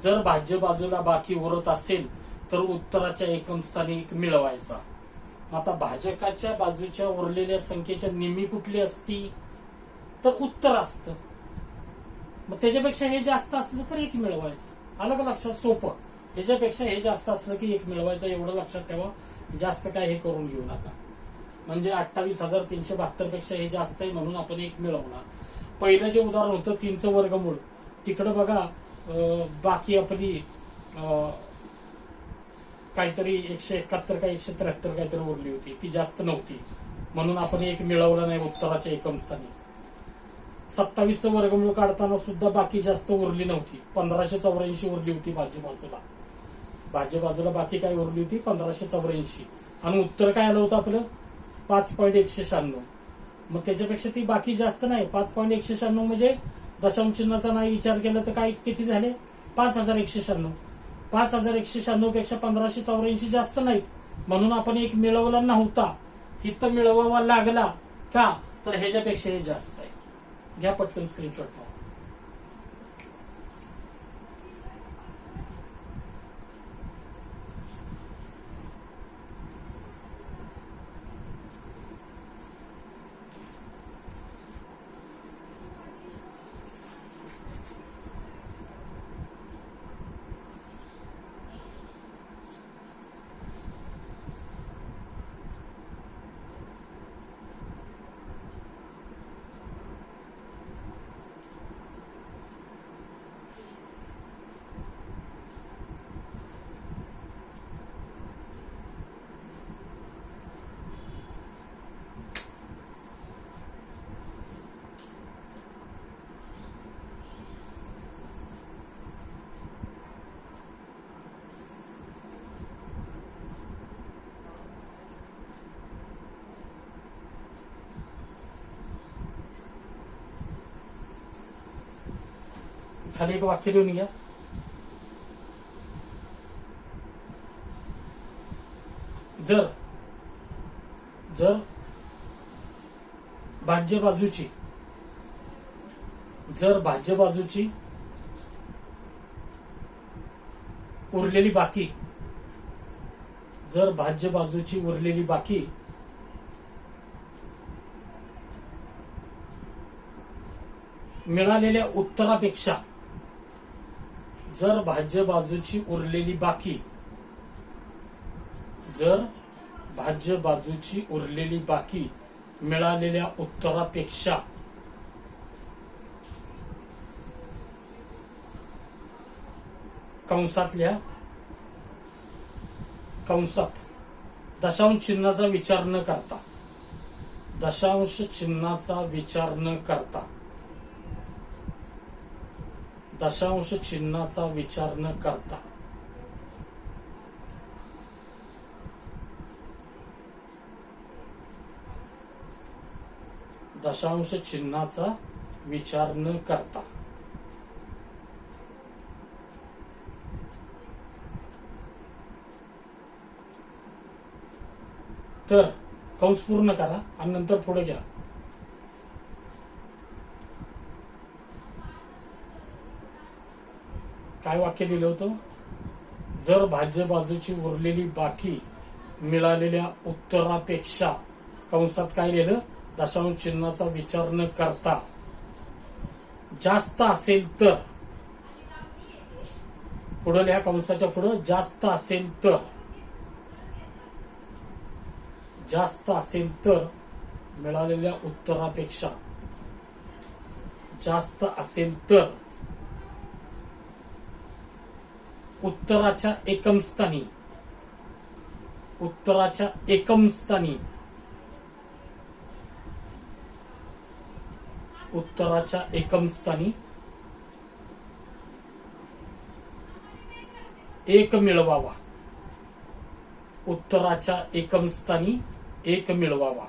जर भाज्य बाजूला बाकी उरत असेल तर उत्तराच्या एकम स्थानी 1 मिळवायचा. आता भाजकाच्या बाजूच्या उरलेल्या संख्येच्या निम्मी कुठली असती? तर उत्तर असतं. मग त्याच्यापेक्षा हे जास्त असलं तर 1 मिळवायचं. आलं का लक्षात? सोपं. ह्याच्यापेक्षा हे जास्त असलं की 1 मिळवायचं, एवढं लक्षात ठेवा. जास्त काय हे करून घेऊ नका. म्हणजे 28,372 पेक्षा हे जास्त आहे म्हणून आपण 1 मिळवणार. पहिलं जे उदाहरण होतं 3चं वर्गमूळ, तिकडं बघा बाकी आपली काहीतरी 171 का 173 काहीतरी उरली होती, ती जास्त नव्हती म्हणून आपण 1 मिळवलं नाही उत्तराच्या एकम स्थानी. 27चं वर्गमूळ काढताना सुद्धा बाकी जास्त उरली नव्हती, 1584 उरली होती भाज्य बाजूला. भाज्य बाजूला बाकी काय उरली होती? 1584. आणि उत्तर काय आलं होतं आपलं? 5.196. मग त्याच्यापेक्षा ती बाकी जास्त नाही. 5.196 म्हणजे दशांश चिन्हाचा नाही विचार केला तर काय किती झाले? 5196. 5196 पेक्षा 1584 जास्त नाहीत म्हणून आपण 1 मिळवला नव्हता. इथं मिळवावा लागला का? तर ह्याच्यापेक्षा हे जास्त आहे. घ्या पटकन स्क्रीनशॉट. खाली एक वाक्य लिहून घ्या. जर भाज्य बाजूची उरलेली बाकी मिळालेल्या उत्तरापेक्षा जर भाज्य बाजूची उरलेली बाकी मिळालेल्या उत्तरापेक्षा कंसात दशांश चिन्हाचा विचार न करता तर कंस पूर्ण करा आणि नंतर पुढे घ्या. काय वाक्य लिहिलं होतं? जर भाज्य बाजूची उरलेली बाकी मिळालेल्या उत्तरापेक्षा कंसात काय लिहिलं? दशांश चिन्हाचा विचार न करता जास्त असेल तर, पुढे लिहा कंसाच्या पुढे जास्त असेल तर मिळालेल्या उत्तरापेक्षा जास्त असेल तर उत्तराच्या एकम स्थानी उत्तराच्या एकम स्थानी उत्तराच्या एकम स्थानी एक मिळवावा. उत्तराच्या एकम स्थानी एक मिळवावा.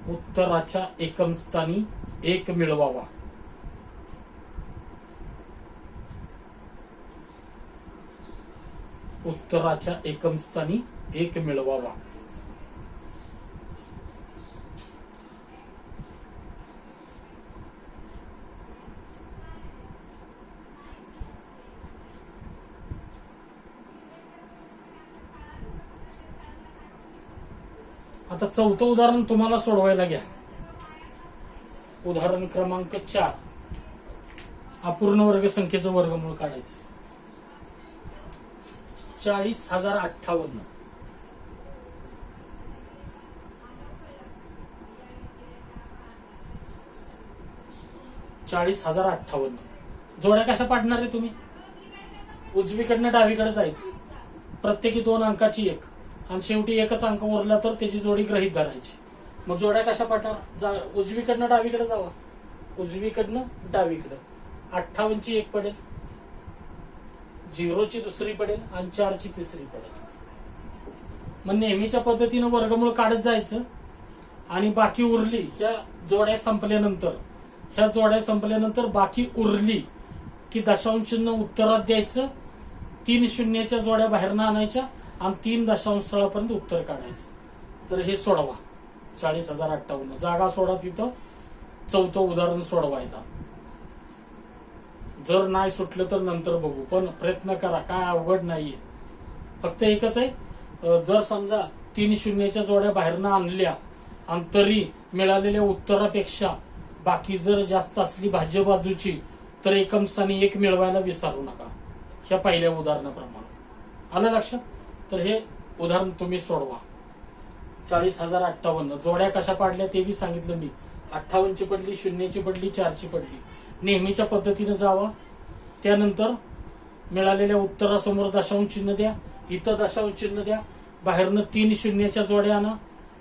उत्तराच्या एकम स्थानी एक मिळवावा. उत्तराच्या एकम स्थानी एक मिळवावा. आता चौथं उदाहरण तुम्हाला सोडवायला घ्या. उदाहरण क्रमांक 4. अपूर्ण वर्ग संख्येचं वर्गमूळ काढायचं. 40,058. 40,058. जोड्या कशा पाडणार आहे तुम्ही? उजवीकडनं डावीकडे जायचं, प्रत्येकी 2 अंकाची एक, आणि शेवटी एकच अंक उरला तर त्याची जोडी गृहीत धरायची. मग जोड्या कशा पाडणार? उजवीकडनं डावीकडे जावा. उजवीकडनं डावीकडे 58 ची एक पडेल, 0 ची दुसरी पडेल आणि 4 ची तिसरी पडेल. मग नेहमीच्या पद्धतीनं वर्गमूळ काढत जायचं आणि बाकी उरली ह्या जोड्या संपल्यानंतर बाकी उरली की दशांश चिन्ह उत्तरात द्यायचं, 3 शून्याच्या जोड्या बाहेरनं आणायच्या आणि 3 दशांश स्थळापर्यंत उत्तर काढायचं. तर हे सोडवा. 40,058. जागा सोडा तिथं चौथं उदाहरण सोडवायला. जर नाही सुटलं तर नंतर बघू, पण प्रयत्न करा, काय अवघड नाहीये. फक्त एकच आहे, जर समजा 3 शून्याच्या जोड्या बाहेरनं आणल्या आणि तरी मिळालेल्या उत्तरापेक्षा बाकी जर जास्त असली भाज्य बाजूची तर एकम स्थानी एक मिळवायला विसरू नका. ह्या पहिल्या उदाहरणाप्रमाणे आलं लक्षात? तर हे उदाहरण तुम्ही सोडवा. 40,058. जोड्या कशा पाडल्या ते बी सांगितलं मी. 58 ची पडली, 0 ची पडली, 4 ची पडली. नेहमीच्या पद्धतीने जावा. त्यानंतर मिळालेल्या उत्तरासमोर दशांश चिन्ह द्या, इथं दशांश चिन्ह द्या, बाहेरनं 3 शून्याच्या जोड्या आणा,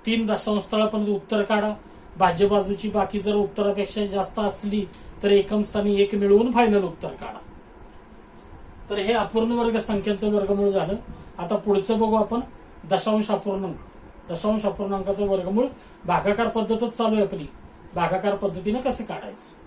3 दशांश स्थळापर्यंत उत्तर काढा. भाज्य बाजूची बाकी जर उत्तरापेक्षा जास्त असली तर एकम स्थानी एक मिळवून फायनल उत्तर काढा. तर हे अपूर्ण वर्ग संख्यांचं वर्गमूळ झालं. आता पुढचं बघू आपण दशांश अपूर्णांक. दशांश अपूर्णांकाचं वर्गमूळ भागाकार पद्धतच चालू आहे आपली. भागाकार पद्धतीने कसं काढायचं?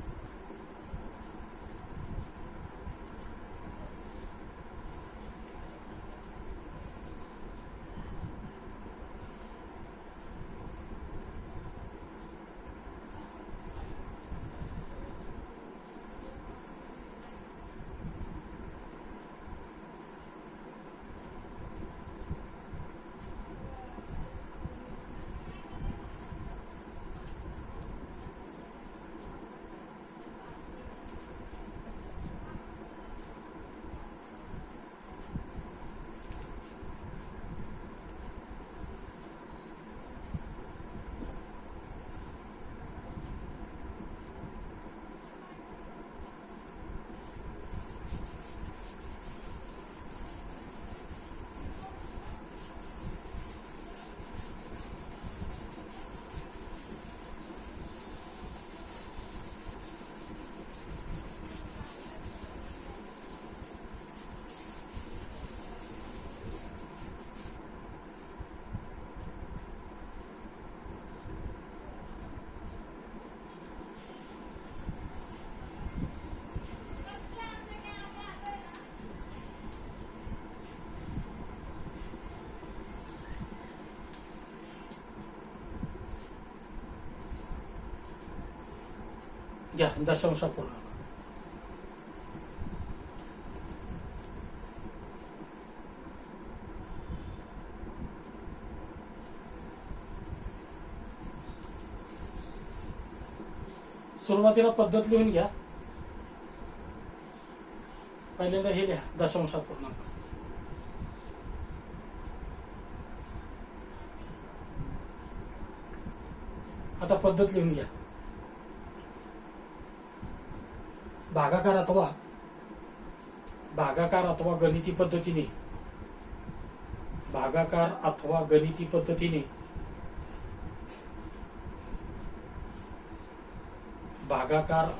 घ्या दशांश अपूर्णांक. सुरुवातीला पद्धत लिहून घ्या. पहिल्यांदा हे लिहा दशांश अपूर्णांक. आता पद्धत लिहून घ्या. भागाकार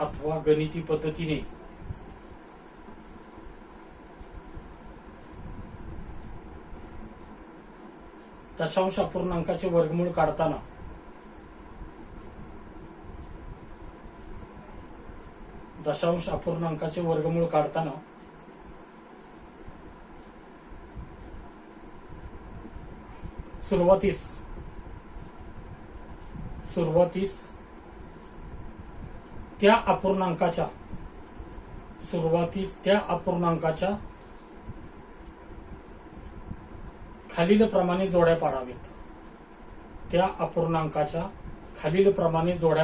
अथवा गणिती पद्धतीने दशांश अपूर्णांकाचे वर्गमूळ काढताना सुरुवातीस त्या अपूर्णांकाच्या खालीलप्रमाणे जोड्या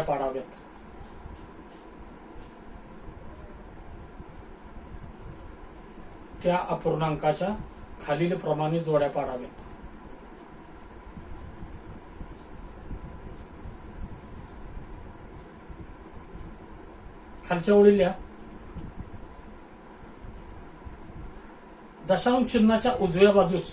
पाडाव्यात. त्या अपूर्णांकाच्या खालीलप्रमाणे जोड्या पाडाव्यात. खालच्या ओळी लिहा. दशांश चिन्हाच्या उजव्या बाजूस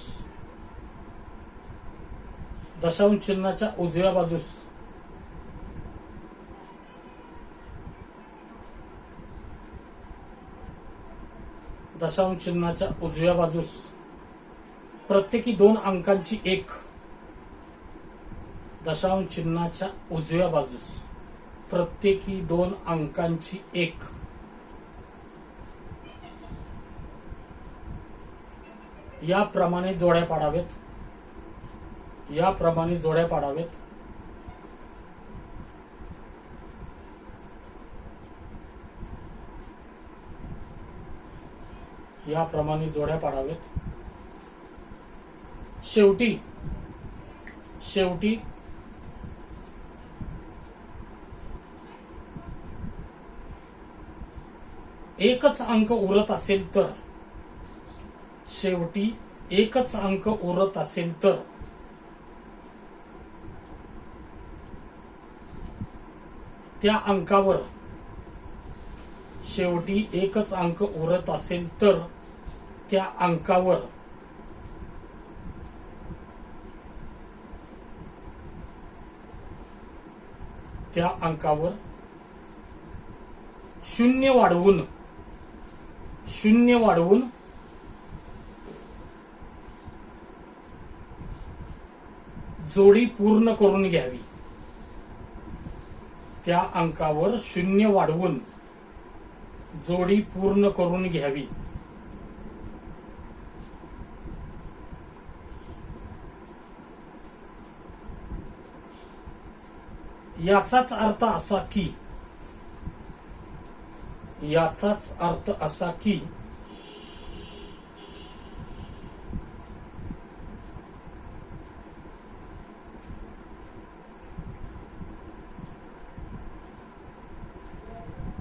प्रत्येकी 2 अंकांची 1 याप्रमाणे जोड्या पाडाव्यात. शेवटी एकच अंक उरत असेल तर त्या अंकावर शून्य वाढवून जोडी पूर्ण करून घ्यावी. त्या अंकावर 0 वाढवून जोडी पूर्ण करून घ्यावी. याचाच अर्थ असा की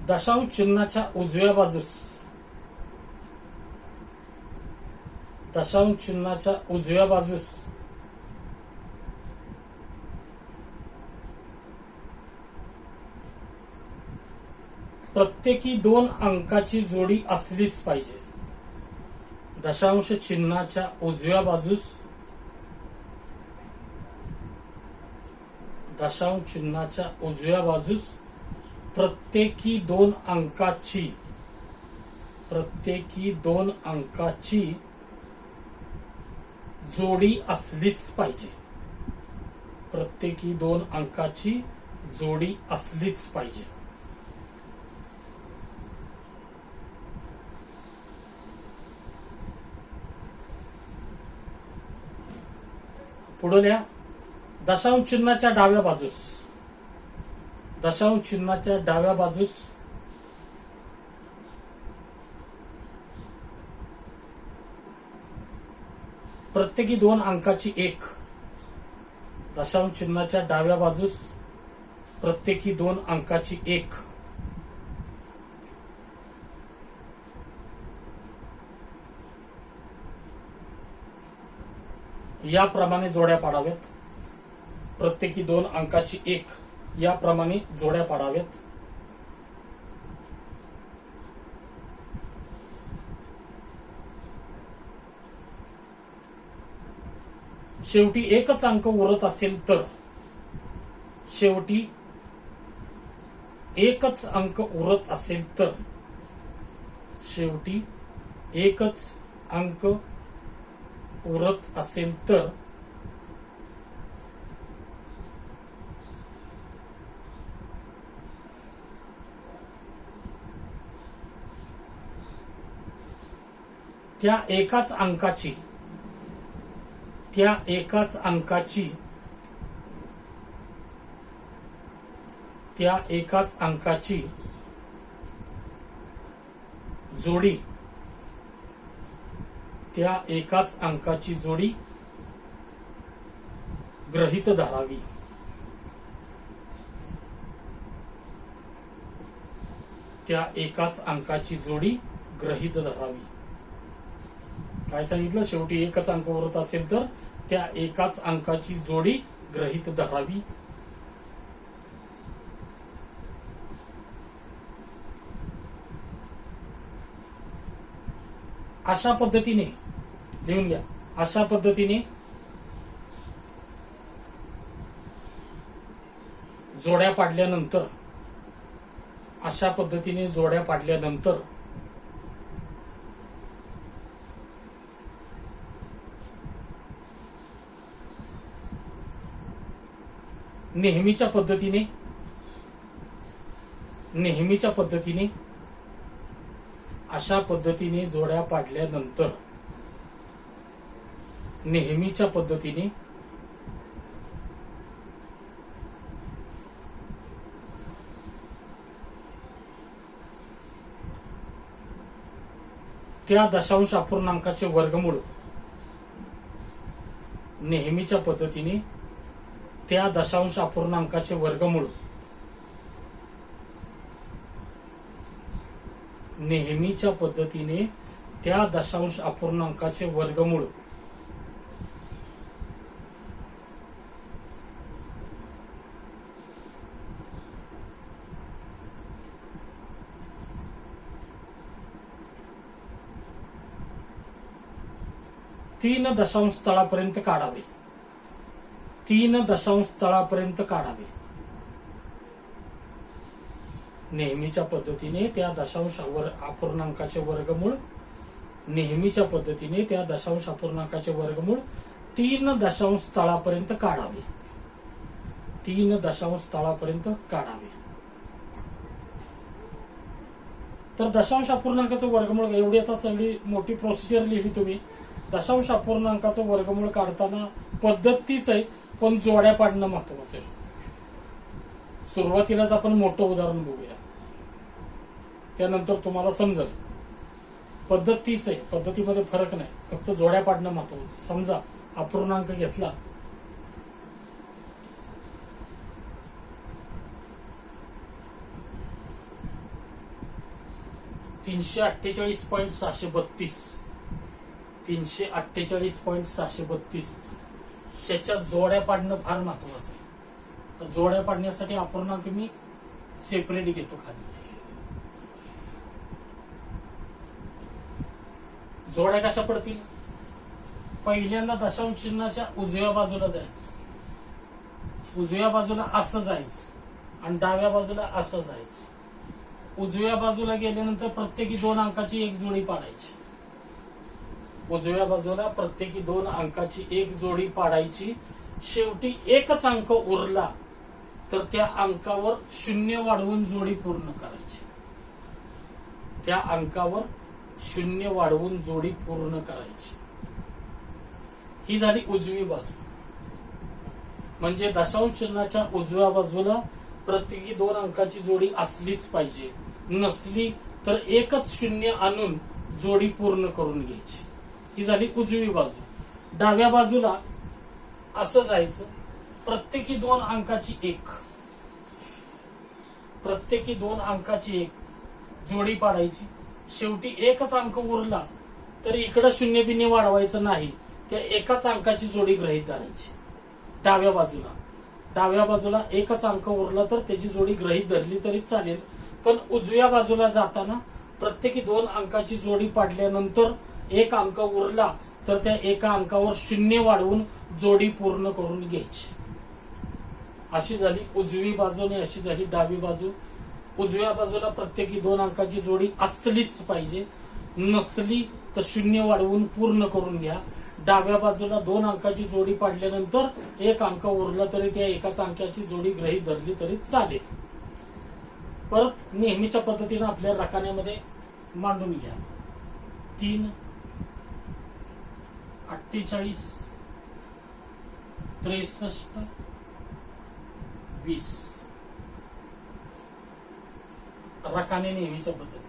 दशांश चिन्हाच्या उजव्या बाजूस प्रत्येकी 2 अंकाची जोडी असलीच पाहिजे. दशांश चिन्हाच्या उजव्या बाजूस प्रत्येकी 2 अंकाची जोडी असलीच पाहिजे. पुढे लिहा. दशांश चिन्हाच्या डाव्या बाजूस प्रत्येकी 2 अंकाची 1 दशांश चिन्हाच्या डाव्या बाजूस प्रत्येकी 2 अंकाची 1 याप्रमाणे जोड्या पाडाव्यात. प्रत्येकी 2 अंकाची 1 याप्रमाणे जोड्या पाडाव्यात. शेवटी एकच अंक उरत असेल तर, शेवटी एकच अंक उरत असेल तर, शेवटी एकच अंक उरत असेल तर त्या एकाच अंकाची जोडी गृहीत धरावी. त्या एकाच अंकाची जोडी गृहीत धरावी. काय सांगितलं? शेवटी एकच अंक उरत असेल तर त्या एकाच अंकाची जोडी गृहीत धरावी. अशा पद्धतीने लिहून घ्या. अशा पद्धतीने जोड्या पाडल्यानंतर नेहमीच्या पद्धतीने अशा पद्धतीने जोड्या पाडल्यानंतर नेहमीच्या पद्धतीने त्या दशांश अपूर्णांकाचे वर्गमूळ, नेहमीच्या पद्धतीने त्या दशांश अपूर्णांकाचे वर्गमूळ नेहमीच्या पद्धतीने त्या दशांश अपूर्णांकाचे वर्गमूळ तीन दशांश स्थळापर्यंत काढावे. 3 दशांश स्थळापर्यंत काढावे. नेहमीच्या पद्धतीने त्या दशांश अपूर्णांकाचे वर्गमूळ, नेहमीच्या पद्धतीने त्या दशांश अपूर्णांकाचे वर्गमूळ 3 दशांश स्थळापर्यंत काढावे. 3 दशांश स्थळापर्यंत काढावे. तर दशांश अपूर्णांकाचं वर्गमूळ एवढी आता सगळी मोठी प्रोसिजर लिहिली तुम्ही. दशांश अपूर्णांकाचं वर्गमूळ काढताना पद्धत तीच आहे, पण जोड्या पाडणं महत्वाचं आहे. सुरुवातीलाच आपण मोठं उदाहरण बघूया, त्यानंतर तुम्हाला समजेल. पद्धत तीच आहे, पद्धतीमध्ये फरक नाही, फक्त जोड्या पाडणं महत्वाचं. समजा अपूर्णांक घेतला, $348.632 ह्याच्या जोड्या पाडणं फार महत्वाचं आहे. तर जोड्या पाडण्यासाठी अपूर्णांक मी सेपरेट घेतो खाली. जोड्या कशा पडतील? पहिल्यांदा दशांश चिन्हाच्या उजव्या बाजूला जायचं, उजव्या बाजूला असं जायचं आणि डाव्या बाजूला असं जायचं. उजव्या बाजूला गेल्यानंतर प्रत्येकी 2 अंकाची एक जोडी पाडायची. उजव्या बाजूला प्रत्येकी 2 अंकाची एक जोडी पाडायची. शेवटी एकच अंक उरला तर त्या अंकावर 0 वाढवून जोडी पूर्ण करायची. त्या अंकावर 0 वाढवून जोडी पूर्ण करायची. ही झाली उजवी बाजू. म्हणजे दशांश चिन्हाच्या उजव्या बाजूला प्रत्येकी 2 अंकाची जोडी असलीच पाहिजे. नसली तर एकच 0 आणून जोडी पूर्ण करून घ्यायची. ही झाली उजवी बाजू. डाव्या बाजूला असं जायचं, प्रत्येकी 2 अंकाची एक जोडी पाडायची. शेवटी एकच अंक उरला तर इकडं 0 बिन्ने वाढवायचं नाही, त्या एकाच अंकाची जोडी गृहीत धरायची. डाव्या बाजूला एकच अंक उरला तर त्याची जोडी गृहीत धरली तरी चालेल, पण उजव्या बाजूला जाताना प्रत्येकी 2 अंकाची जोडी पाडल्यानंतर एक अंक उरला तर त्या एका अंकावर 0 वाढवून जोडी पूर्ण करून घ्यायची. अशी झाली उजवी बाजू आणि अशी झाली डावी बाजू. उजव्या बाजूला प्रत्येकी 2 अंकाची जोडी असलीच पाहिजे, नसली तर 0 वाढवून पूर्ण करून घ्या. डाव्या बाजूला 2 अंकाची जोडी पाडल्यानंतर 1 अंक उरला तरी त्या एकाच अंकाची जोडी गृहीत धरली तरी चालेल. परत नेहमीच्या पद्धतीने आपल्या रकान्यामध्ये मांडून घ्या. 3, 48, 63, 20 रकाने नेहमीच्या पद्धतीने.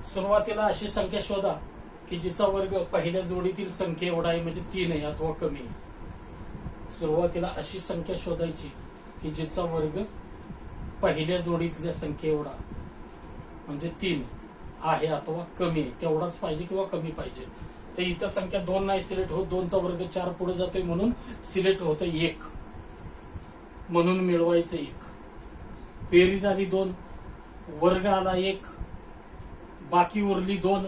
सुरुवातीला अशी संख्या शोधा की जिचा वर्ग पहिल्या जोडीतील संख्या एवढा आहे, म्हणजे 3 आहे अथवा कमी आहे. सुरुवातीला अशी संख्या शोधायची की जिचा वर्ग पहिल्या जोडीतल्या संख्या एवढा म्हणजे 3 आहे अथवा कमी आहे. तेवढाच पाहिजे किंवा कमी पाहिजे. तर इथं संख्या 2 नाही सिलेक्ट होत, 2चा वर्ग 4 पुढे जातोय म्हणून सिलेक्ट होतं 1, म्हणून मिळवायचं 1. बेरीज आली 2, वर्ग आला 1, बाकी उरली 2.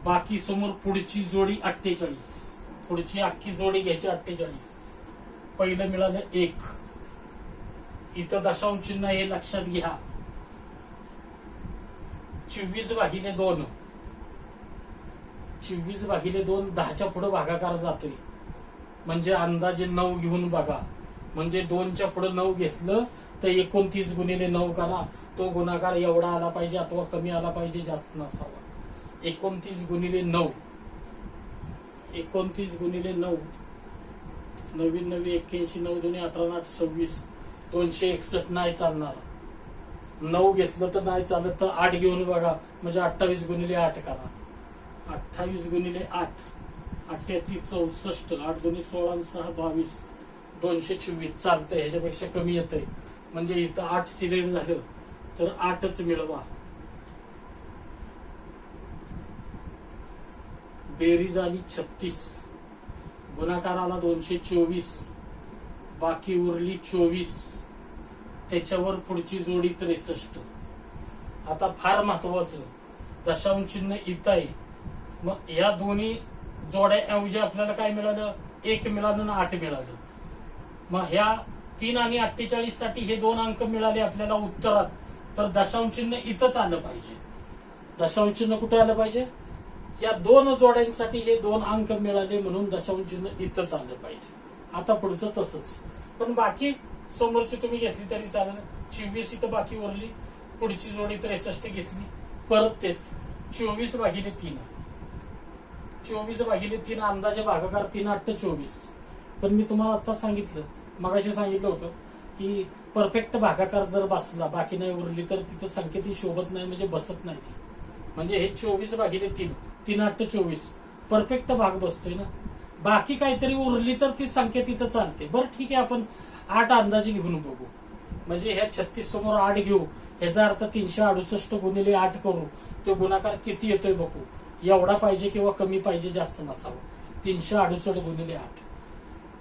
बाकी समोर पुढची जोडी 48, पुढची अख्खी जोडी घ्यायची 48. पहिलं मिळालं 1. इथं दशांश चिन्ह हे लक्षात घ्या. 24/2, 24/2 10च्या पुढे भागाकार जातोय म्हणजे अंदाजे 9 घेऊन बघा. म्हणजे 2च्या पुढे 9 घेतलं तर 29 गुणिले 9 करा. तो गुणाकार एवढा आला पाहिजे अथवा कमी आला पाहिजे, जास्त नसावा. 29 गुणिले 9, 29 गुणिले 9, 9 9 81, 9 2 18 8 26, 261 नाही चालणार. 9 घेतलं तर नाही चालत, तर 8 घेऊन बघा. म्हणजे 28 गुणिले 8 करा. 28 गुणिले 8, 88 64, 8 2 16 6 22, 224 चालतंय. ह्याच्यापेक्षा कमी येतंय म्हणजे इथं 8 सिलेक्ट झालं तर 8च मिळवा. बेरीज आली 36, गुणाकार आला 224, बाकी उरली 24, त्याच्यावर पुढची जोडी 63. आता फार महत्वाचं, दशांश चिन्ह इथं आहे. मग या दोन्ही जोड्याऐवजी आपल्याला काय मिळालं? 1 मिळालं आणि 8 मिळालं. मग ह्या 3 आणि 48 साठी हे 2 अंक मिळाले आपल्याला उत्तरात, तर दशांश चिन्ह इथंच आलं पाहिजे. दशांश चिन्ह कुठे आलं पाहिजे? या 2 जोड्यांसाठी हे 2 अंक मिळाले म्हणून दशांश चिन्ह इथंच आलं पाहिजे. आता पुढचं तसंच, पण बाकी समोरची तुम्ही घेतली तरी चालेल. 24 इथं बाकी उरली, पुढची जोडी 63 घेतली, परत तेच 24/3, 24/3 अंदाजे भागाकार 3 8 24. पण मी तुम्हाला आता सांगितलं, मगाशी सांगितलं होतं की परफेक्ट भागाकार जर बसला, बाकी नाही उरली, तर तिथं संख्या ती शोभत नाही, म्हणजे बसत नाही ती. म्हणजे हे 24/3, 3 8 24 परफेक्ट भाग बसतोय ना. बाकी काहीतरी उरली तर ती संख्या तिथं चालते. बरं ठीक आहे, आपण 8 अंदाजे घेऊन बघू. म्हणजे ह्या 36 समोर 8 घेऊ, याचा अर्थ 368 गुणिले 8 करू. तो गुणाकार किती येतोय बघू. एवढा पाहिजे किंवा कमी पाहिजे, जास्त नसावं. 368 गुणिले 8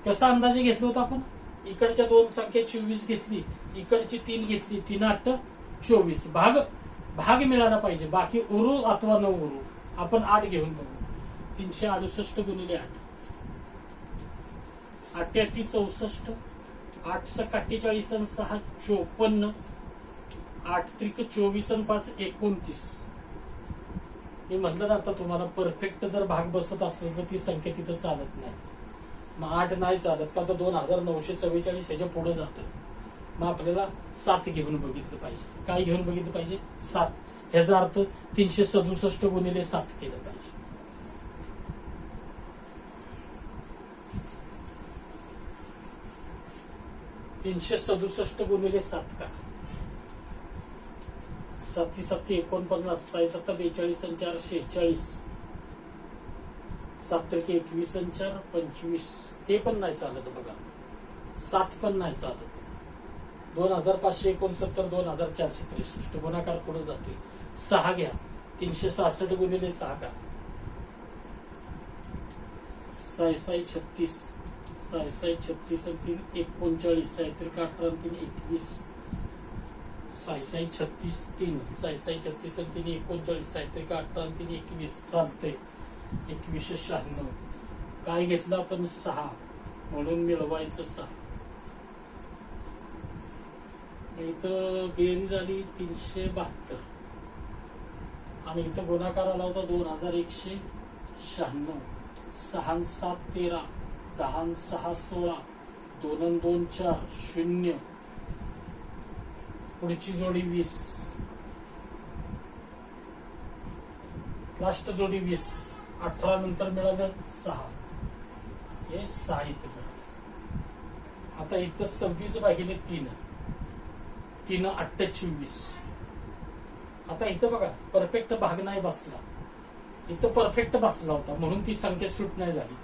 कसा अंदाजे घेतलं होतं आपण? इकडच्या 2 संख्या 24 घेतली, इकडची 3 घेतली, 3 8 24. भाग मिळाला पाहिजे, बाकी उरू अथवा न उरू. आपण 8 घेऊन बघू. 368 गुणिले 8, 88 64, 8 6 48 आणि 6 54, 8 त्रिक 24 आणि 5 29. मी म्हटलं ना आता तुम्हाला, परफेक्ट जर भाग बसत असेल तर ती संख्या तिथं चालत नाही. मग 8 नाही चालत का, तर 2944 ह्याच्या पुढे जातं. मग आपल्याला 7 घेऊन बघितलं पाहिजे. काय घेऊन बघितलं पाहिजे? 7. ह्याचा अर्थ 367 गुणिले 7 केलं पाहिजे. $367 गुणिले 7 का? 7 7 49, 6 7 42 आणि 4 46, 7 21 आणि 4 25. ते पण नाही चालत बघा. 7 पण नाही चालत. 2569, 2463 गुणाकार पुढे जातोय. 6 घ्या. 366 गुणिले 6 का? 6 6 36, साई 36 आणि 3 39, साहित्रिक 18 आणि 3 21, साई 36 3, साई 36 आणि 3 39, साहित्रिक 18 आणि 3 21, चालते 2196. काय घेतलं आपण 6, म्हणून मिळवायचं 6. इथं बेरीज झाली 372 आणि इथं गुणाकार आला होता 2196. 6 7 13, 10 6 16, 2 2 4 0, पुढची जोडी 20, लास्ट जोडी 20, 18 नंतर मिळालं 6, हे 6 इथं मिळालं. आता इथं 26/3, 3 8 24. आता इथं बघा परफेक्ट भाग नाही बसला, इथं परफेक्ट बसला होता म्हणून ती संख्या शूट नाही झाली.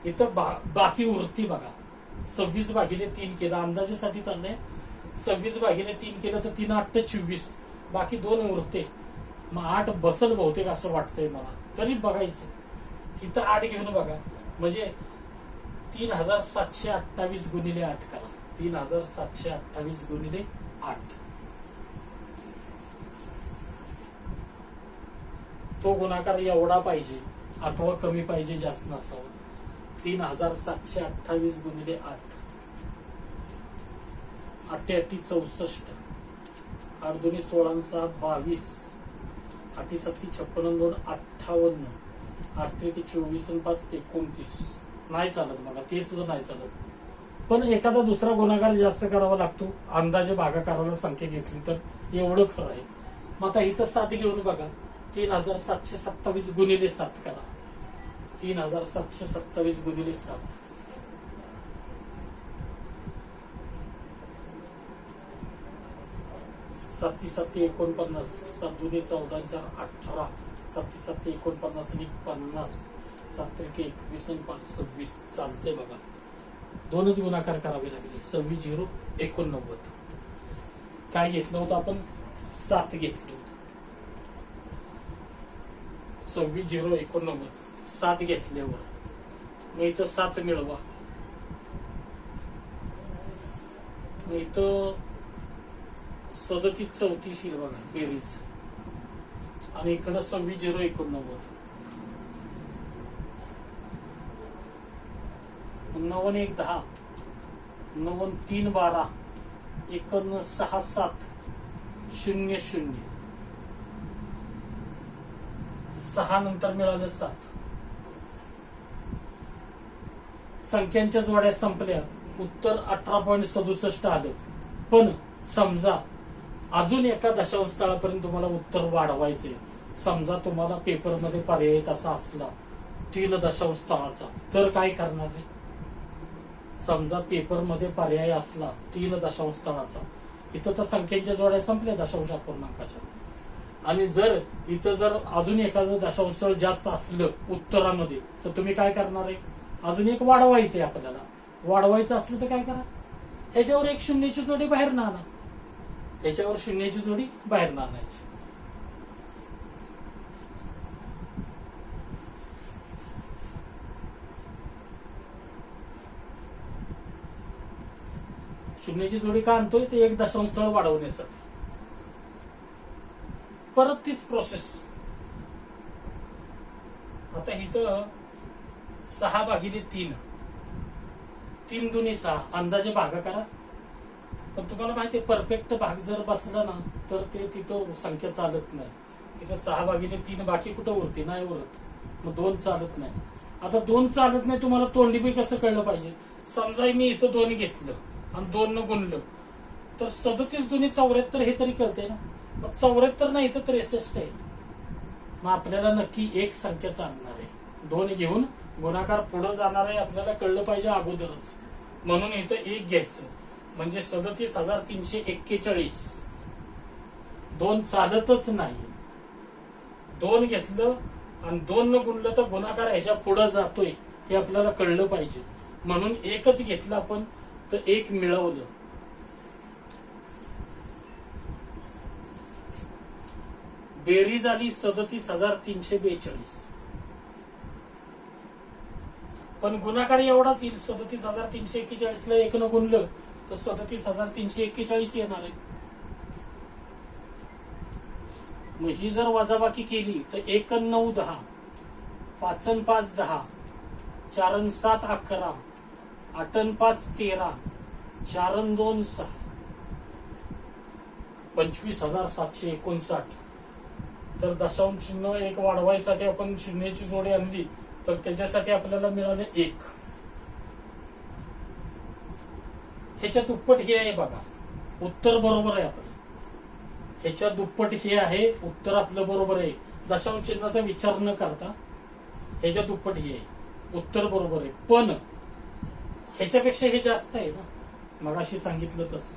इथं बाकी उरती बघा. 26/3 केलं, अंदाजासाठी चाललंय. 26/3 केलं तर 3 8 24, बाकी 2 उरते. मग 8 बसल बहुतेक असं वाटतंय मला, तरी बघायचं. इथं 8 घेऊन बघा, म्हणजे 3728 गुणिले 8 करा. 3728 गुणिले 8, तो गुणाकार एवढा पाहिजे अथवा कमी पाहिजे, जास्त नसावा. 3728 गुणिले 8, 8 8 64, 8 2 16 7 22, 8 7 56 2 58, 8 3 24 आणि 5 29. नाही चालत बघा, ते सुद्धा नाही चालत. पण एखादा दुसरा गुणाकार जास्त करावा लागतो अंदाजे भागाकाराला संख्या घेतली तर, एवढं खरं आहे. मग आता इथं 7 घेऊन बघा, 3727 गुणिले 7 करा. 3727 गुणिले 7, 7 7 49, 7 2 14 4 18, 7 7 49 आणि 50, 7 3 21 आणि 5 26. चालते बघा, 2च गुणाकार करावे लागले. 26 0 89. काय घेतलं होतं आपण? 7 घेतलं होतं. 26 0 89, 7 घेतल्यावर मग इथं 7 मिळवा. मग इथं 37 34 येईल बघा बेरीज, आणि इकडं 26 0 89, 9 1 10, 9 3 12, 1 6 7 0 0, 6 नंतर मिळालं 7. संख्यांच्या जोड्या संपल्या, उत्तर 18.67 आलं. पण समजा अजून एका दशांश स्थळापर्यंत तुम्हाला उत्तर वाढवायचे. समजा तुम्हाला पेपरमध्ये पर्याय तसा असला 3 दशांश स्थळाचा, तर काय करणार आहे? समजा पेपरमध्ये पर्याय असला 3 दशांश स्थळाचा, इथं तर संख्यांच्या जोड्या संपल्या दशांश अपूर्णांकाच्या, आणि जर इथं जर अजून एखादं दशांश स्थळ जास्त असलं उत्तरामध्ये, तर तुम्ही काय करणार आहे? अजून एक वाढवायचंय आपल्याला. वाढवायचं असलं तर काय करा, ह्याच्यावर एक शून्याची जोडी बाहेर ना आणा. ह्याच्यावर शून्याची जोडी बाहेर ना आणायची. शून्याची जोडी का आणतोय? ते एक दशांश स्थळ वाढवण्यासाठी. परत तीच प्रोसेस. आता इथं 6/3, 3 2 6, अंदाजे भागा करा. पण तुम्हाला माहिती आहे, परफेक्ट भाग जर बसला ना तर ते तिथं संख्या चालत नाही. इथं 6/3, बाकी कुठं उरते? नाही उरत. मग 2 चालत नाही. आता 2 चालत नाही, तुम्हाला तोंडी बी कसं कळलं पाहिजे? समजा मी इथं 2 घेतलं आणि 2 न गुणलं तर 37 2 74 हे तरी कळते ना. मग 74 नाही तर 63 आहे. मग आपल्याला नक्की एक संख्या चालणार आहे. 2 घेऊन गुणाकार पुढे जाणार आहे, आपल्याला कळलं पाहिजे अगोदरच. म्हणून इथं 1 घ्यायचं, म्हणजे 37,341. 2 चालतच नाही. 2 घेतलं आणि 2 न गुणलं तर गुणाकार ह्याच्या पुढे जातोय हे आपल्याला कळलं पाहिजे. म्हणून 1च घेतलं आपण, तर 1 मिळवलं. बेरीज आली 37,342. पण गुणाकार एवढाच येईल. 37,341 ला 1 न गुणलं तर 37,341 येणार आहे. मग ही जर वजाबाकी केली तर 1 अन 9 10, 5 अन 5 10, 4 अन 7 11, 8 अन 5 13, 4 अन 2 6, 25,759. तर दशांश चिन्ह एक वाढवायसाठी आपण शून्याची जोडी आणली तर त्याच्यासाठी आपल्याला मिळाले 1. ह्याच्या दुप्पट हे आहे बघा. उत्तर बरोबर आहे आपलं. ह्याच्या दुप्पट हे आहे. उत्तर आपलं बरोबर आहे. दशांश चिन्हाचा विचार न करता ह्याच्या दुप्पट हे आहे. उत्तर बरोबर आहे. पण ह्याच्यापेक्षा हे जास्त आहे ना. मगाशी सांगितलं तसं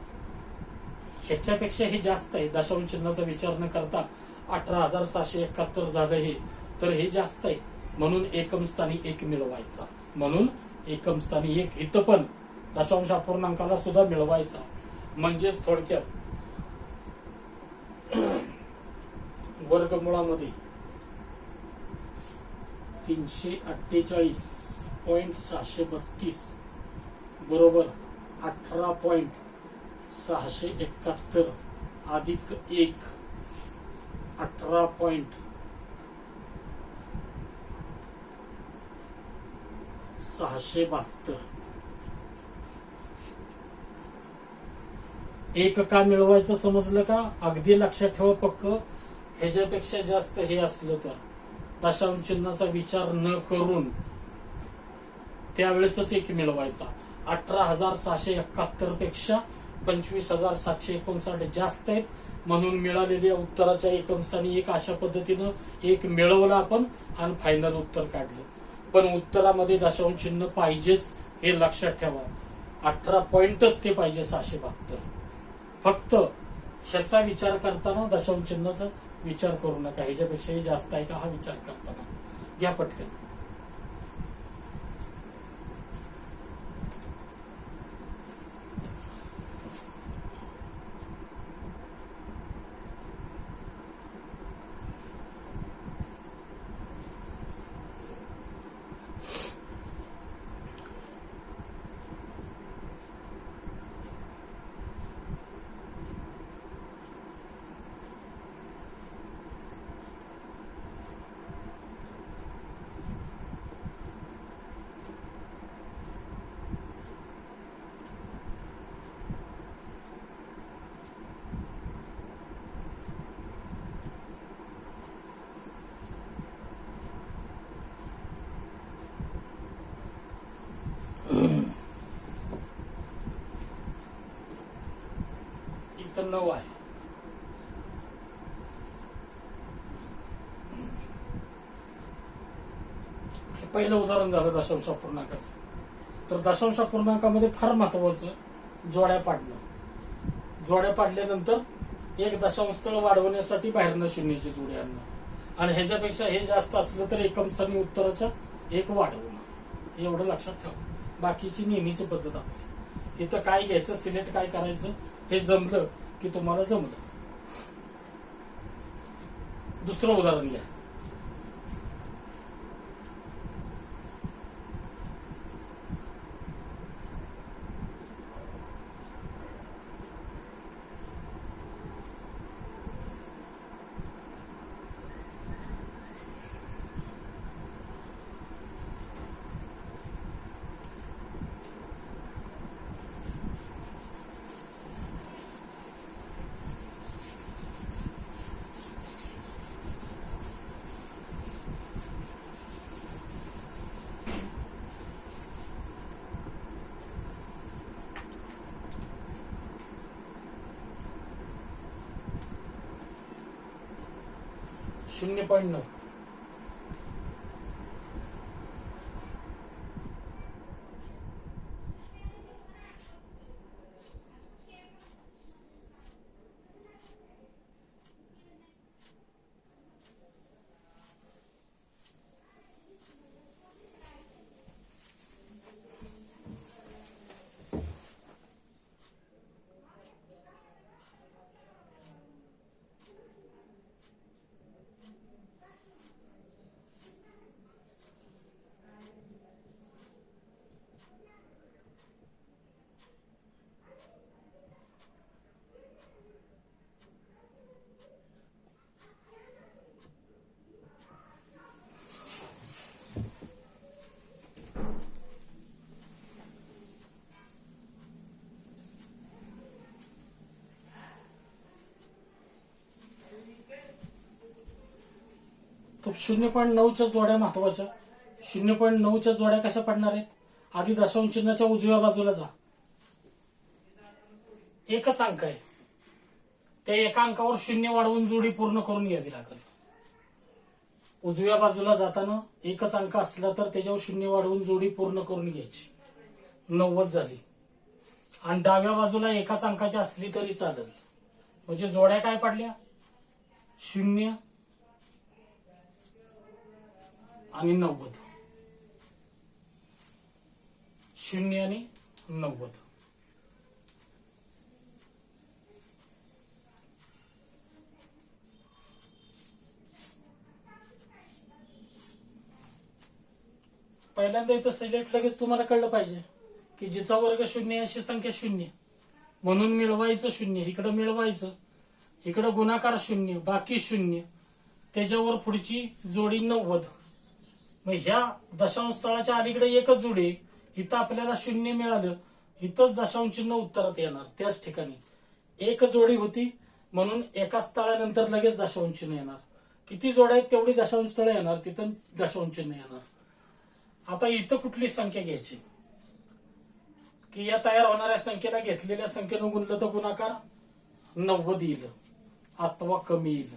ह्याच्यापेक्षा हे जास्त आहे. दशांश चिन्हाचा विचार न करता 18,771 झालं हे. तर हे जास्त आहे. म्हणून एकम स्थानी 1 मिळवायचा. म्हणून एकम स्थानी 1 इथं पण दशांश अपूर्णांकाला सुद्धा मिळवायचा. म्हणजेच थोडक्यात वर्गमुळामध्ये 348.632 बरोबर 18.671 अधिक 1 18.672. एक का मिळवायचं समजलं का? अगदी लक्षात ठेवा पक्क. ह्याच्यापेक्षा जास्त हे असलं तर दशांश चिन्हाचा विचार न करून त्यावेळेसच 1 मिळवायचा. 18,671 पेक्षा 25,759 जास्त आहेत. म्हणून मिळालेल्या उत्तराच्या एकम स्थानी 1 अशा पद्धतीनं 1 मिळवलं आपण आणि फायनल उत्तर काढलं. पण उत्तरामध्ये दशांश चिन्ह पाहिजेच हे लक्षात ठेवा. 18 पॉइंटच ते पाहिजे 672. फक्त ह्याचा विचार करताना दशांश चिन्हाचा विचार करू नका. ह्याच्यापेक्षाही जास्त आहे का हा विचार करताना घ्या पटकन. इथं 9 आहे. हे पहिलं उदाहरण झालं दशांश अपूर्णांकाचं. तर दशांश अपूर्णांकामध्ये फार महत्वाचं जोड्या पाडणं. जोड्या पाडल्यानंतर एक दशांश स्थळ वाढवण्यासाठी बाहेरनं शून्याची जोडी आणणं आणि ह्याच्यापेक्षा हे जास्त असलं तर एकम स्थानी उत्तराच्या 1 वाढवणं. एवढं लक्षात ठेवा. बाकीची नेहमीची पद्धत आपली. इथं काय घ्यायचं, सिलेक्ट काय करायचं हे जमलं की तुम्हाला जमलं. दुसरं उदाहरण घ्या. .9. 0.9च्या जोड्या महत्वाच्या. 0.9च्या जोड्या कशा पडणार आहेत? आधी दशांश चिन्हाच्या उजव्या बाजूला जा. एकच अंक आहे, त्या एका अंकावर 0 वाढवून जोडी पूर्ण करून घ्यावी लागेल. उजव्या बाजूला जाताना एकच अंक असला तर त्याच्यावर 0 वाढवून जोडी पूर्ण करून घ्यायची. 90 झाली. आणि डाव्या बाजूला एकाच अंकाची असली तरी चालेल. म्हणजे जोड्या काय पडल्या? 0 आणि 90. 0 आणि 90. पहिल्यांदा इथं सिलेक्ट लगेच तुम्हाला कळलं पाहिजे की जिचा वर्ग 0 अशी संख्या 0, म्हणून मिळवायचं 0, इकडं मिळवायचं, इकडं गुणाकार 0, बाकी 0, त्याच्यावर पुढची जोडी 90. मग ह्या दशांश स्थळाच्या अलीकडे एकच जोडी, इथं आपल्याला 0 मिळालं, इथंच दशांश चिन्ह उत्तरात येणार. त्याच ठिकाणी एक जोडी होती म्हणून एका स्थळानंतर लगेच दशांश चिन्ह येणार. किती जोड्या आहेत तेवढी दशांश स्थळ येणार, तिथं दशांश चिन्ह येणार. आता इथं कुठली संख्या घ्यायची की या तयार होणाऱ्या संख्येला घेतलेल्या संख्येनं गुणलं तर गुणाकार 90 येईल अथवा कमी येईल.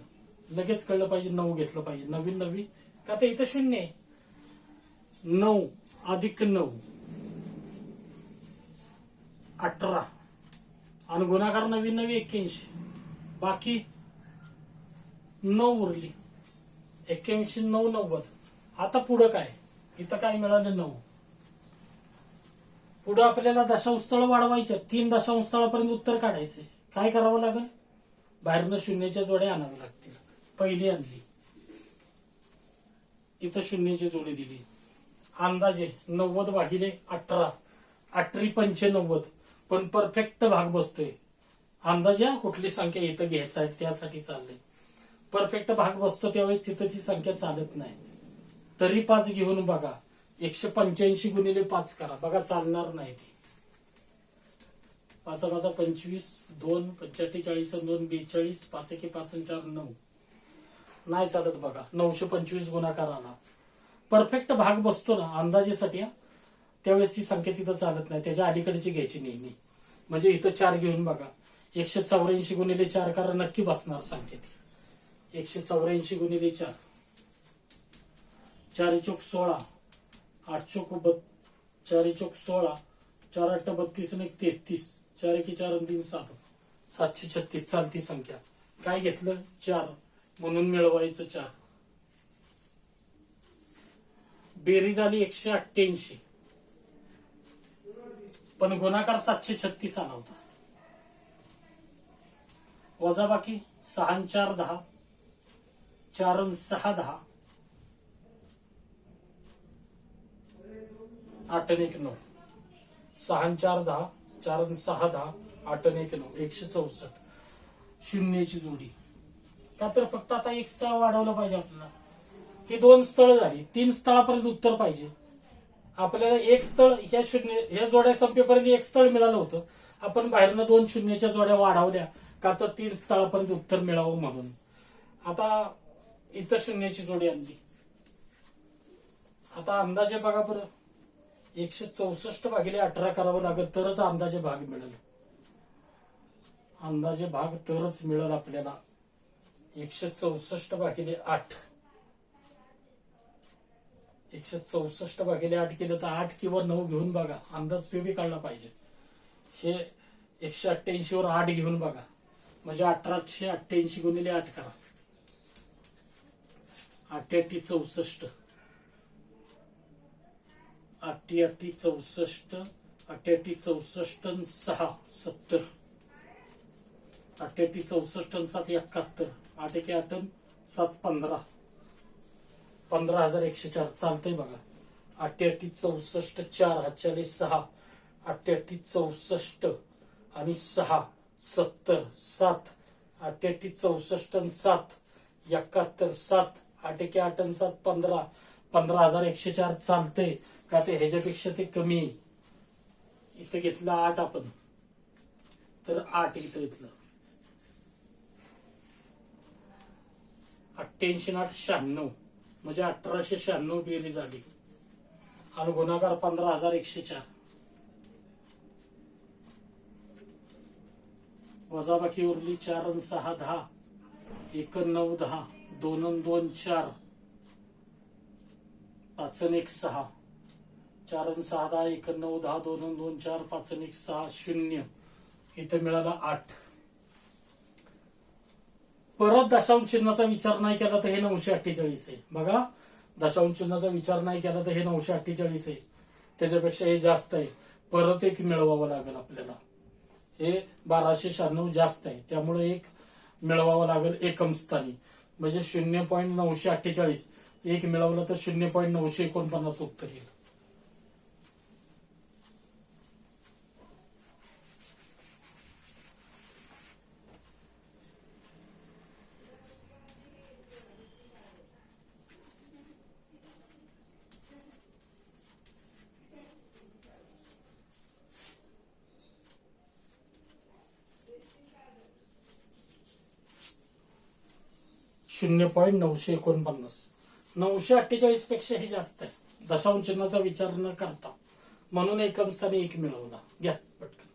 लगेच कळलं पाहिजे, 9 घेतलं पाहिजे. नवीन का तर इथं 0 आहे. 9 अधिक 9 18 आणि गुणाकार नवीन 81, बाकी 9 उरली. 81 9 90. आता पुढं काय? इथं काय मिळालं? 9. पुढं आपल्याला दशांश स्थळ वाढवायचं. 3 दशांश स्थळापर्यंत उत्तर काढायचे. काय करावं लागेल? बाहेरनं 0च्या जोड्या आणाव्या लागतील. पहिली आणली, इथं 0ची जोडी दिली. अंदाजे 90 भागिले 18, 18 95. पण परफेक्ट भाग बसतोय. अंदाजे कुठली संख्या इथं घ्यायचं आहे त्यासाठी चाललंय. परफेक्ट भाग बसतो त्यावेळेस तिथं ती संख्या चालत नाही. तरी 5 घेऊन बघा. 185 गुणिले 5 करा बघा, चालणार नाही ती. 5 5 25, 2 45 40 2 42, 5 1 5 4 9. नाही चालत बघा. 925 गुणाकार आला. परफेक्ट भाग बसतो ना अंदाजेसाठी, त्यावेळेस ती संख्या तिथं चालत नाही. त्याच्या अलीकडची घ्यायची नेहमी. म्हणजे इथं 4 घेऊन बघा. 184 गुणिले 4 करा, नक्की बसणार संख्या ती. 184 गुणिले 4, 4 चौक 16, 8 चौक 4 चौक 16, 4 8 32 आणि 33, 4 1 4 आणि 3 7, 736 चालती संख्या. काय घेतलं? 4, म्हणून मिळवायचं 4. बेरीज आली 188, पण गुणाकार 736 आला होता. वजा बाकी 6 आणि 4 10, 4 आणि 6 10, 8 आणि 1 9. 6 आणि 4 10, 4 आणि 6 10, 8 आणि 1 9, 164. 0ची जोडी. का तर फक्त आता एक स्थळ वाढवलं पाहिजे आपल्याला. ही 2 स्थळ झाली. 3 स्थळापर्यंत उत्तर पाहिजे आपल्याला. एक स्थळ ह्या जोड्या संपेपर्यंत एक स्थळ मिळालं होतं. आपण बाहेरनं 2 0च्या जोड्या वाढवल्या का तर 3 स्थळापर्यंत उत्तर मिळावं म्हणून. आता इथं 0ची जोडी आणली. आता अंदाजे बघा बरं, 164 भागिले 18 करावं लागेल तरच अंदाजे भाग मिळेल. अंदाजे भाग तरच मिळेल आपल्याला. 164 भागिले 8, 164 भागिले 8 केलं तर 8 किंवा 9 घेऊन बघा. अंदाज ते बी काढला पाहिजे. हे 188 वर 8 घेऊन बघा. म्हणजे 1888 गुणिले 8 करा. 8 8 64, 8 8 64, 8 8 64 6 70, 8 8 64 7 71, 8 1 8 7 15, 15,104 चालतंय बघा. 8 8 64 4 हातच्याले 6, 8 8 64 आणि 6 70 7, 8 8 64 7 71 7, 8 1 8 7 15, 15,104 चालतंय का ते ह्याच्यापेक्षा ते कमी. इथं घेतलं 8 आपण तर 8 इथं घेतलं. 88 8 96, म्हणजे 1896 बेरीज झाली आणि गुणाकार 15,104. वजाबाकी उरली 4 आणि 6 10, 1 आणि 9 10, 2 आणि 2 4, 5 आणि 1 6, 4 आणि 6 10, 1 आणि 9 10, 2 आणि 2 4, 5 आणि 1 6 0. इथं मिळाला 8. परत दशांश चिन्हाचा विचार नाही केला तर हे 948 आहे. बघा, दशांश चिन्हाचा विचार नाही केला तर हे 948 आहे. त्याच्यापेक्षा हे जास्त आहे. परत एक मिळवावं लागेल आपल्याला. हे 1296 जास्त आहे, त्यामुळे एक मिळवावं लागेल एकम स्थानी. म्हणजे 0.948 एक मिळवलं तर 0.949 उत्तर येईल. .949. 948 पेक्षा हे जास्त आहे दशांश चिन्हाचा विचार न करता, म्हणून एकम स्थानी एक मिळवला. घ्या पटकन.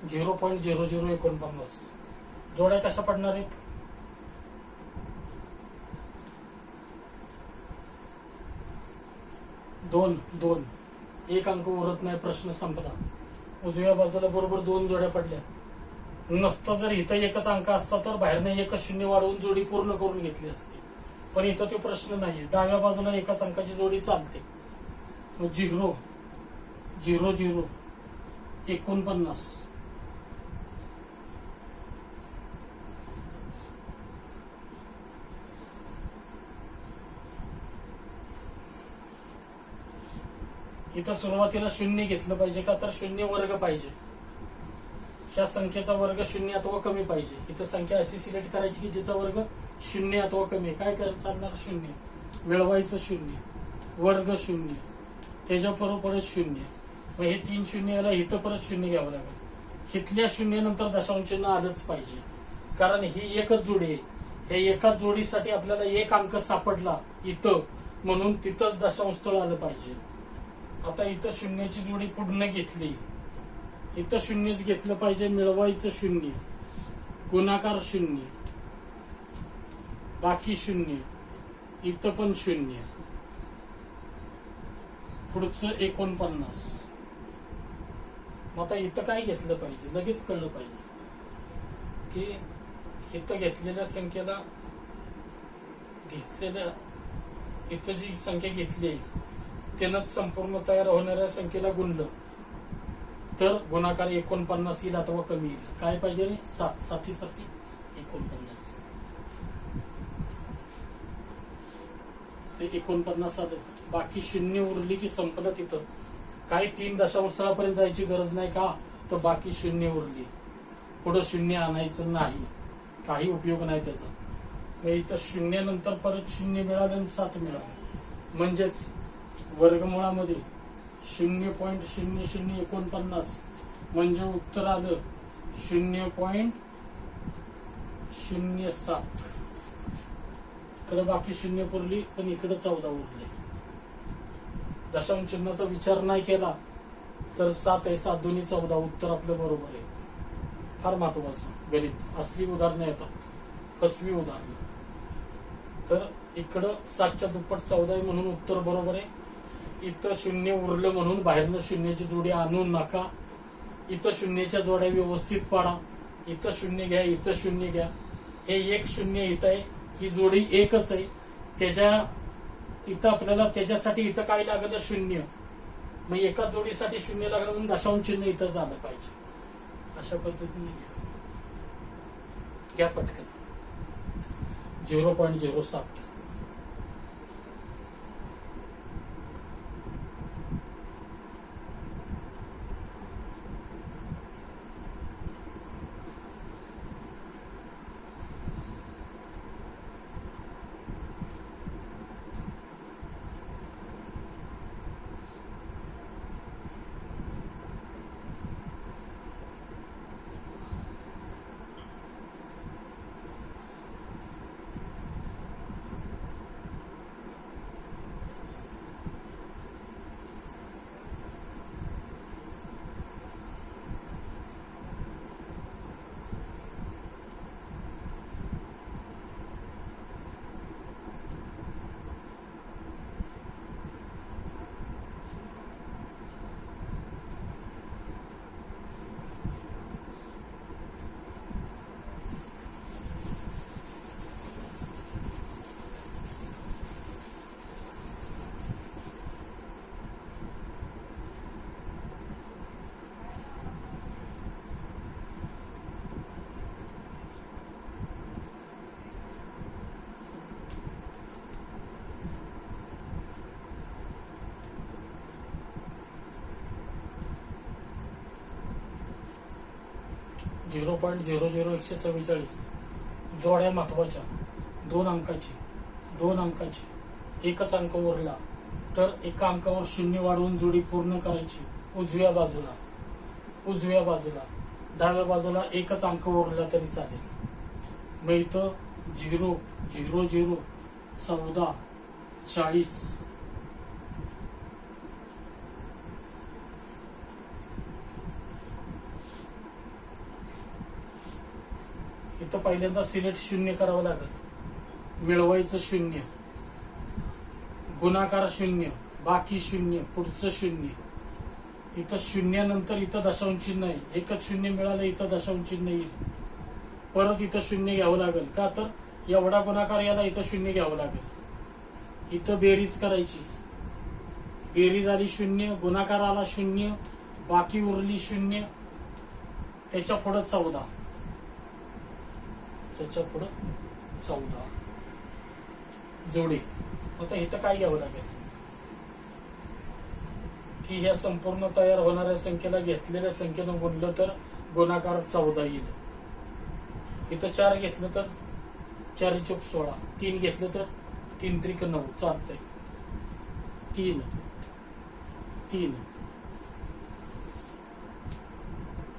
.0049. जोड्या कशा पडणार आहेत? 2 2. एक अंक उरत नाही, प्रश्न संपला. उजव्या बाजूला बरोबर 2 जोड्या पडल्या. नसतं जर इथं एकच अंक असता तर बाहेरने एकच शून्य वाढवून जोडी पूर्ण करून घेतली असती, पण इथं तो प्रश्न नाहीये. डाव्या बाजूला एकाच अंकाची जोडी चालते. 0 0 0 49. इथं सुरुवातीला शून्य घेतलं पाहिजे का, तर शून्य वर्ग पाहिजे. ह्या संख्येचा वर्ग शून्य अथवा कमी पाहिजे. इथं संख्या अशी सिलेक्ट करायची की जिचा वर्ग शून्य अथवा कमी. काय चालणार? शून्य मिळवायचं, शून्य वर्ग शून्य, त्याच्या बरोबर शून्य. मग हे 3 शून्य याला इथं परत शून्य घ्यावं लागेल. इथल्या शून्यानंतर दशांश चिन्ह आलंच पाहिजे, कारण ही एकच जोडी आहे. हे एकाच जोडीसाठी आपल्याला एक अंक सापडला इथं, म्हणून तिथंच दशांश स्थळ आलं पाहिजे. आता इथं शून्याची जोडी पूर्ण घेतली, इथं शून्यच घेतलं पाहिजे. मिळवायचं शून्य, गुणाकार शून्य, बाकी शून्य, इथं पण शून्य, पुढचं 49. मग आता इथं काय घेतलं पाहिजे? लगेच कळलं पाहिजे की इथं घेतलेल्या संख्येला इथं जी संख्या घेतली त्यानं संपूर्ण तयार होणाऱ्या संख्येला गुणलं तर गुणाकार 49 येईल अथवा कमी येईल. काय पाहिजे रे? 7 7 7 49. ते 49 आलं. बाकी शून्य उरली की संपलं तिथं. काही 3 दशांशापर्यंत जायची गरज नाही का, तर बाकी शून्य उरली, पुढं शून्य आणायचं नाही, काही उपयोग नाही त्याचा. मग इथं 0 नंतर परत 0 मिळालं आणि 7 मिळालं, म्हणजेच वर्गमुळामध्ये 0.0049 म्हणजे उत्तर आलं 0.07. इकडे बाकी 0 पुरली, पण इकडे 14 उरले. दशांश चिन्हाचा विचार नाही केला तर 7 आहे, 7 दोन्ही 14, उत्तर आपलं बरोबर आहे. फार महत्वाचं गणित. असली उदाहरणं येतात, फसवी उदाहरणं. तर इकडं 7च्या दुप्पट 14 आहे म्हणून उत्तर बरोबर आहे. इथं 0 उरलं म्हणून बाहेरनं 0ची जोडी आणू नका. इथं 0च्या जोड्या व्यवस्थित पाडा. इथं 0 घ्या, इथं 0 घ्या. हे 1 0 इथं आहे, ही जोडी एकच आहे. इथं आपल्याला त्याच्यासाठी इथं काय लागलं 0, मग एका जोडीसाठी 0 लागलं म्हणून दशांश चिन्ह इथं झालं पाहिजे. अशा पद्धतीने घ्या पटकन. 0.07. 0.00144 जोड्या महत्वाच्या. 2 अंकाची एकच अंक उरला तर एका अंकावर 0 वाढवून जोडी पूर्ण करायची. उजव्या बाजूला डाव्या बाजूला एकच अंक उरला तरी चालेल. मग इथं 0 0 0 14 40. इथं पहिल्यांदा सिलेक्ट 0 करावं लागेल. मिळवायचं 0, गुणाकार 0, बाकी 0, पुढचं 0. इथं 0 नंतर इथं दशांश चिन्ह आहे. एकच 0 मिळालं, इथं दशांश चिन्ह येईल. परत इथं 0 घ्यावं लागेल. का तर एवढा गुणाकार याला इथं 0 घ्यावं लागेल. इथं बेरीज करायची. बेरीज आली 0, गुणाकार आला 0, बाकी उरली 0. त्याच्या पुढं 14. जोडी. आता इथं काय घ्यावं लागेल की ह्या संपूर्ण तयार होणाऱ्या संख्येला घेतलेल्या संख्येनं गुणलं तर गुणाकार 14 येईल. इथं 4 घेतलं तर 4 चौक 16, 3 घेतलं तर 3 त्रिक 9 चालतंय. 3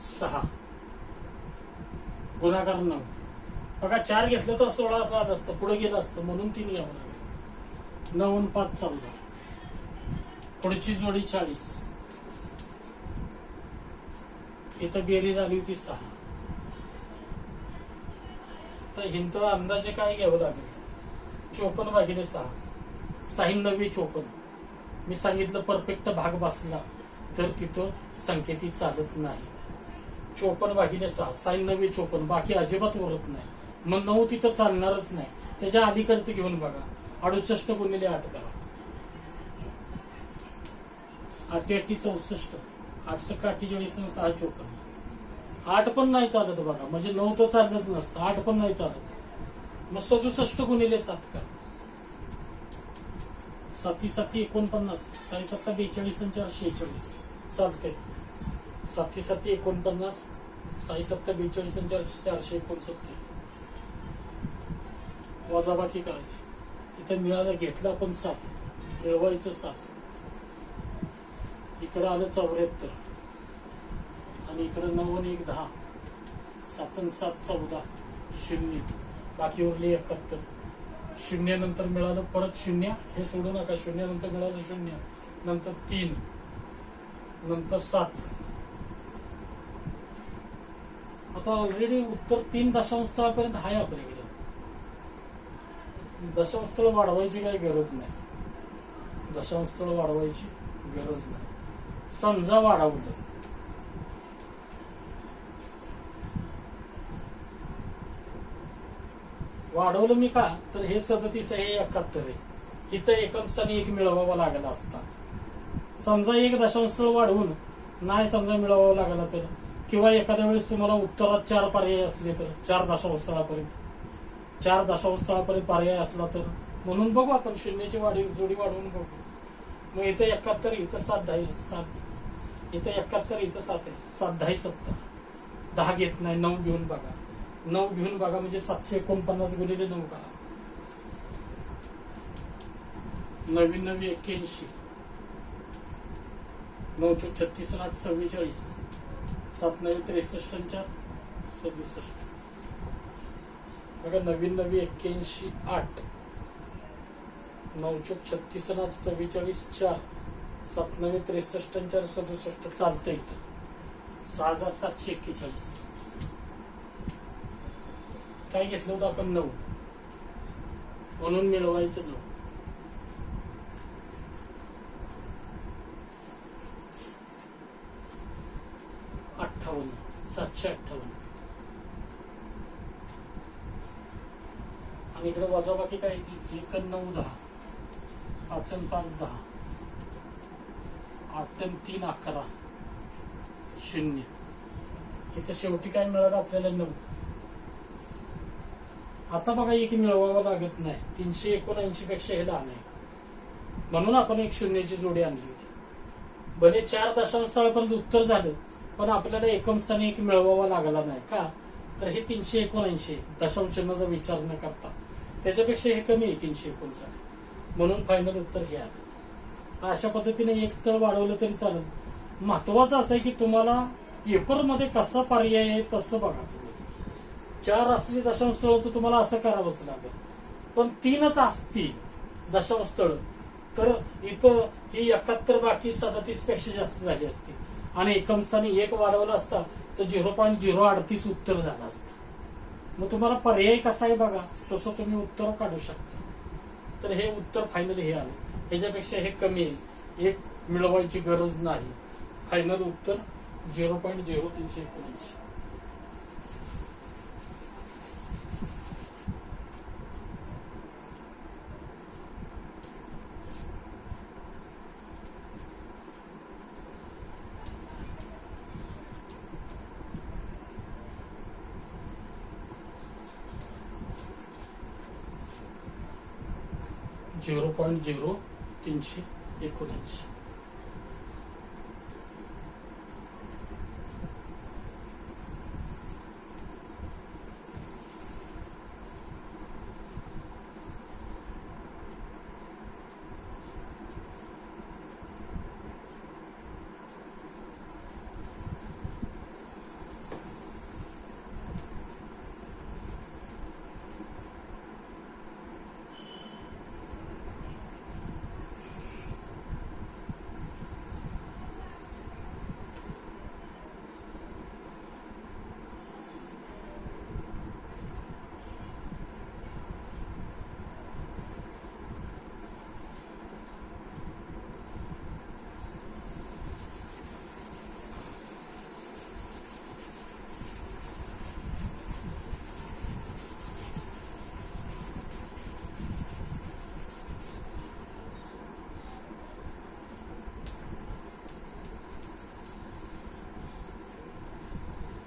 6 गुणाकार 9. बघा 4 घेतलं तर 16 सात असतं, पुढे गेलं असतं म्हणून 3 घ्यावं लागेल. 9 आणि 5 14. पुढची जोडी 40. इथं बेरीज आली होती 6. तर हिंद अंदाजे काय घ्यावं लागेल 54 भागिले 6. 6 9 54. मी सांगितलं परफेक्ट भाग बसला तर तिथं संख्येती चालत नाही. 54 भागिले 6, 6 9 54, बाकी अजिबात उरत नाही. मग 9 तिथं चालणारच नाही. त्याच्या अलीकडचं घेऊन बघा. 68 गुणिले 8 करा. 8 8 64, 8 6 48 6 54. 8 पण नाही चालत बघा, म्हणजे 9 तर चालतच नसतं, 8 पण नाही चालत. मग 67 गुणिले 7 करा. 7 7 49, 6 7 42 आणि 4 46 चालते. 7 7 49, 6 7 42 आणि 4 469. वजाबाकी करायची. इथं मिळालं, घेतलं आपण 7, मिळवायचं 7, इकडं आलं 74 आणि इकडं 9 आणि 1 10, 7 आणि 7 14, 0, बाकी उरले 71. 0 नंतर मिळालं परत 0, हे सोडू नका. 0 नंतर मिळालं 0, नंतर 3, नंतर 7. आता ऑलरेडी उत्तर 3 दशांशस्थळापर्यंत आहे आपल्याकडे. दशांशस्थळ वाढवायची काही गरज नाही. दशांशस्थळ वाढवायची गरज नाही. समजा वाढवलं, वाढवलं मी का, तर हे 37 आहे, हे 71 आहे. इथं एकम स्थानी 1 मिळवावा लागला असता. समजा 1 दशांशस्थळ वाढवून नाही समजा मिळवावं लागला तर, किंवा एखाद्या वेळेस तुम्हाला उत्तरात 4 पर्याय असले तर, 4 दशांशस्थळापर्यंत पर्याय असला तर, म्हणून बघू आपण शून्याची जोडी वाढवून बघू. मग इथं 71, इथं 7 10 7, इथं 71, इथं 7 आहे, 7 10 70, 10 घेत नाही, 9 घेऊन बघा. 9 घेऊन बघा म्हणजे 749 गुणिले 9 करा. 9 9 81, 9 36 8 44, 7 9 63 4 67. बघा 9 9 81 8, 9 36 8 44 4, 7 9 63 4 67. चालतं इथं 6741. काय घेतलं होतं आपण? 9, म्हणून मिळवायचं 9. $58, 758. आणि इकडे वजाबाकी काय ती? 1 आणि 9 10, 5 आणि 5 10, 8 आणि 3 11, 0. इथं शेवटी काय मिळालं आपल्याला? 9. आता बघा 1 मिळवावं लागत नाही. 379 पेक्षा हे लहान आहे, म्हणून आपण एक शून्याची जोडी आणली होती. भले 4 दशांशस्थळापर्यंत उत्तर झालं, पण आपल्याला एकम स्थानी 1 मिळवावा लागला नाही का, तर हे 379 दशांश चिन्हाचा विचार न करता, त्याच्यापेक्षा हे कमी आहे 359, म्हणून फायनल उत्तर हे आलं. अशा पद्धतीने एक स्थळ वाढवलं तरी चालेल. महत्वाचं असं आहे की तुम्हाला पेपरमध्ये कसा पर्याय आहे तसं बघा. तुम्ही 4 असली दशांशस्थळ तर तुम्हाला असं करावंच लागेल, पण 3च असती दशांशस्थळ तर इथं ही 71 बाकी 37 पेक्षा जास्त झाली असती, आणि एकम स्थानी 1 वाढवला असता तर 0.038 उत्तर झालं असतं. मग तुम्हाला पर्याय कसा आहे बघा, तसं तुम्ही उत्तर काढू शकता. तर हे उत्तर फायनल हे आले. ह्याच्यापेक्षा हे कमी आहे, 1 मिळवायची गरज नाही. फायनल उत्तर 0.0319. 0.0319.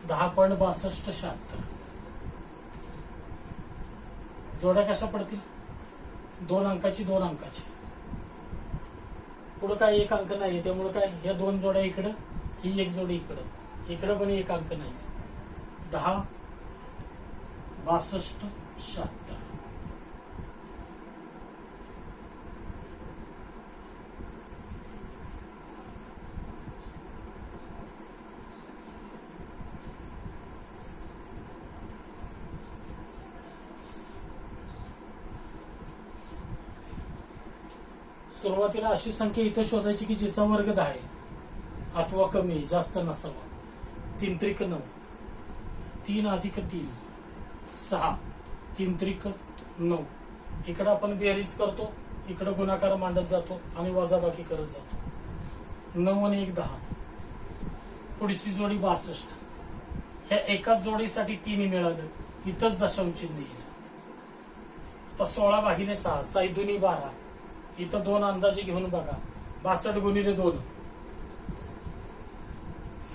$10.6276. जोड्या कशा पडतील? 2 अंकाची 2 अंकाची. पुढे काय 1 अंक नाही, त्यामुळे काय ह्या 2 जोड्या इकडं, ही 1 जोडी इकडं, इकडं पण 1 अंक नाही. 10 62 76. सुरुवातीला अशी संख्या इथं शोधायची की जिचा वर्ग 10 आहे अथवा कमी, जास्त नसावा. 3 त्रिक 9, 3 अधिक 3 6, 3 त्रिक 9. इकडं आपण बेरीज करतो, इकडं गुणाकार मांडत जातो आणि वजाबाकी करत जातो. 9 आणि 1 10. पुढची जोडी 62. ह्या एकाच जोडीसाठी 3 मिळालं, इथंच दशांश चिन्ह येईल. आता 16 भागिले 6, 6 दुनी 12. इथं 2 अंदाजे घेऊन बघा. 62 गुणिले 2.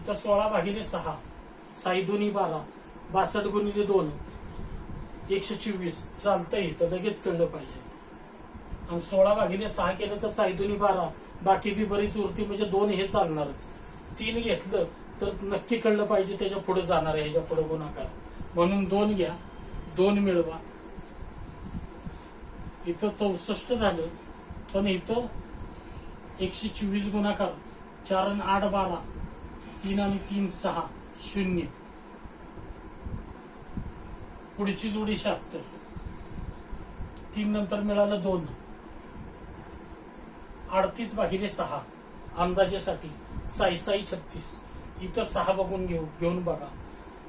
इथं 16 भागिले 6, 6 दुनी 12. 62 गुणिले 2 124. चालतंय, इथं लगेच कळलं पाहिजे. आणि 16 भागिले 6 केलं तर 6 दुनी 12. बाकी बी बरीच उरती, म्हणजे 2 हे चालणारच. 3 घेतलं तर नक्की कळलं पाहिजे त्याच्या पुढे जाणार आहे, ह्याच्या पुढे गुणाकार. म्हणून 2 घ्या, 2 मिळवा. इथं 64 झालं, पण इथं 124 गुणाकार. 4 आणि 8 12. 3 आणि 3 6 0. पुढची जोडी 76. 3 नंतर मिळालं 2. 38 भागिले 6 अंदाजेसाठी 6 6 36. इथं 6 बघून घेऊन बघा,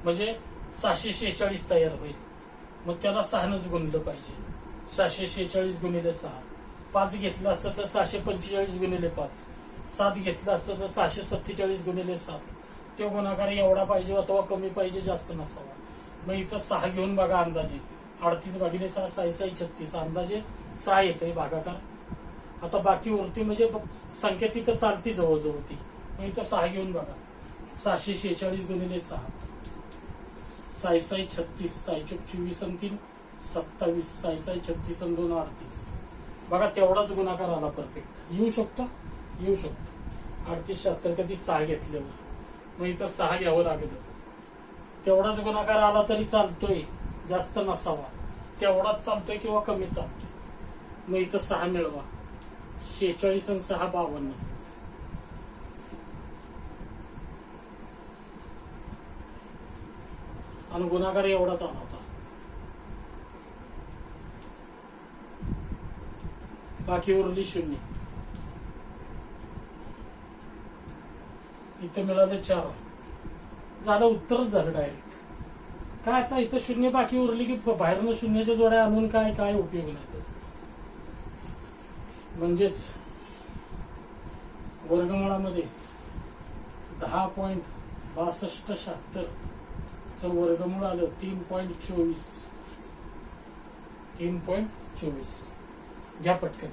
म्हणजे 646 तयार होईल. मग त्याला 6नच गुणलं पाहिजे. 646 गुणिले 6. 5 घेतलं असतं तर 645 गुणिले 5. 7 घेतलं असतं तर 647 गुणिले 7. तो गुणाकार एवढा पाहिजे अथवा कमी पाहिजे, जास्त नसावा. मग इथं 6 घेऊन बघा अंदाजे. 38 भागिले 6 6 6 36. अंदाजे 6 येतोय भागाकार. आता बाकी उरती म्हणजे संख्या तिथं चालती जवळजवळ ती. मग इथं 6 घेऊन बघा. 646 गुणिले 6. 6 6 36. 6 24 आणि 3 27. 6 6 36 आणि 2 38. बघा तेवढाच गुणाकार आला परफेक्ट. येऊ शकतो, येऊ शकतो. 38 76 कधी 6 घेतल्यावर. मग इथं 6 घ्यावं लागलं. तेवढाच गुणाकार आला तरी चालतोय, जास्त नसावा. तेवढाच चालतोय किंवा कमी चालतोय. मग इथं 6 मिळवा. 46 आणि 6 52. आणि गुणाकार एवढाच आला होता. बाकी उरली 0. इथं मिळालं 4. झालं, उत्तरच झालं डायरेक्ट. काय आता इथं 0 बाकी उरली की बाहेरनं 0च्या जोड्या आणून काय उपयोग नाही. म्हणजेच वर्गमुळामध्ये 10.6276 च वर्गमूळ आलं 3.24. घ्या पटकन.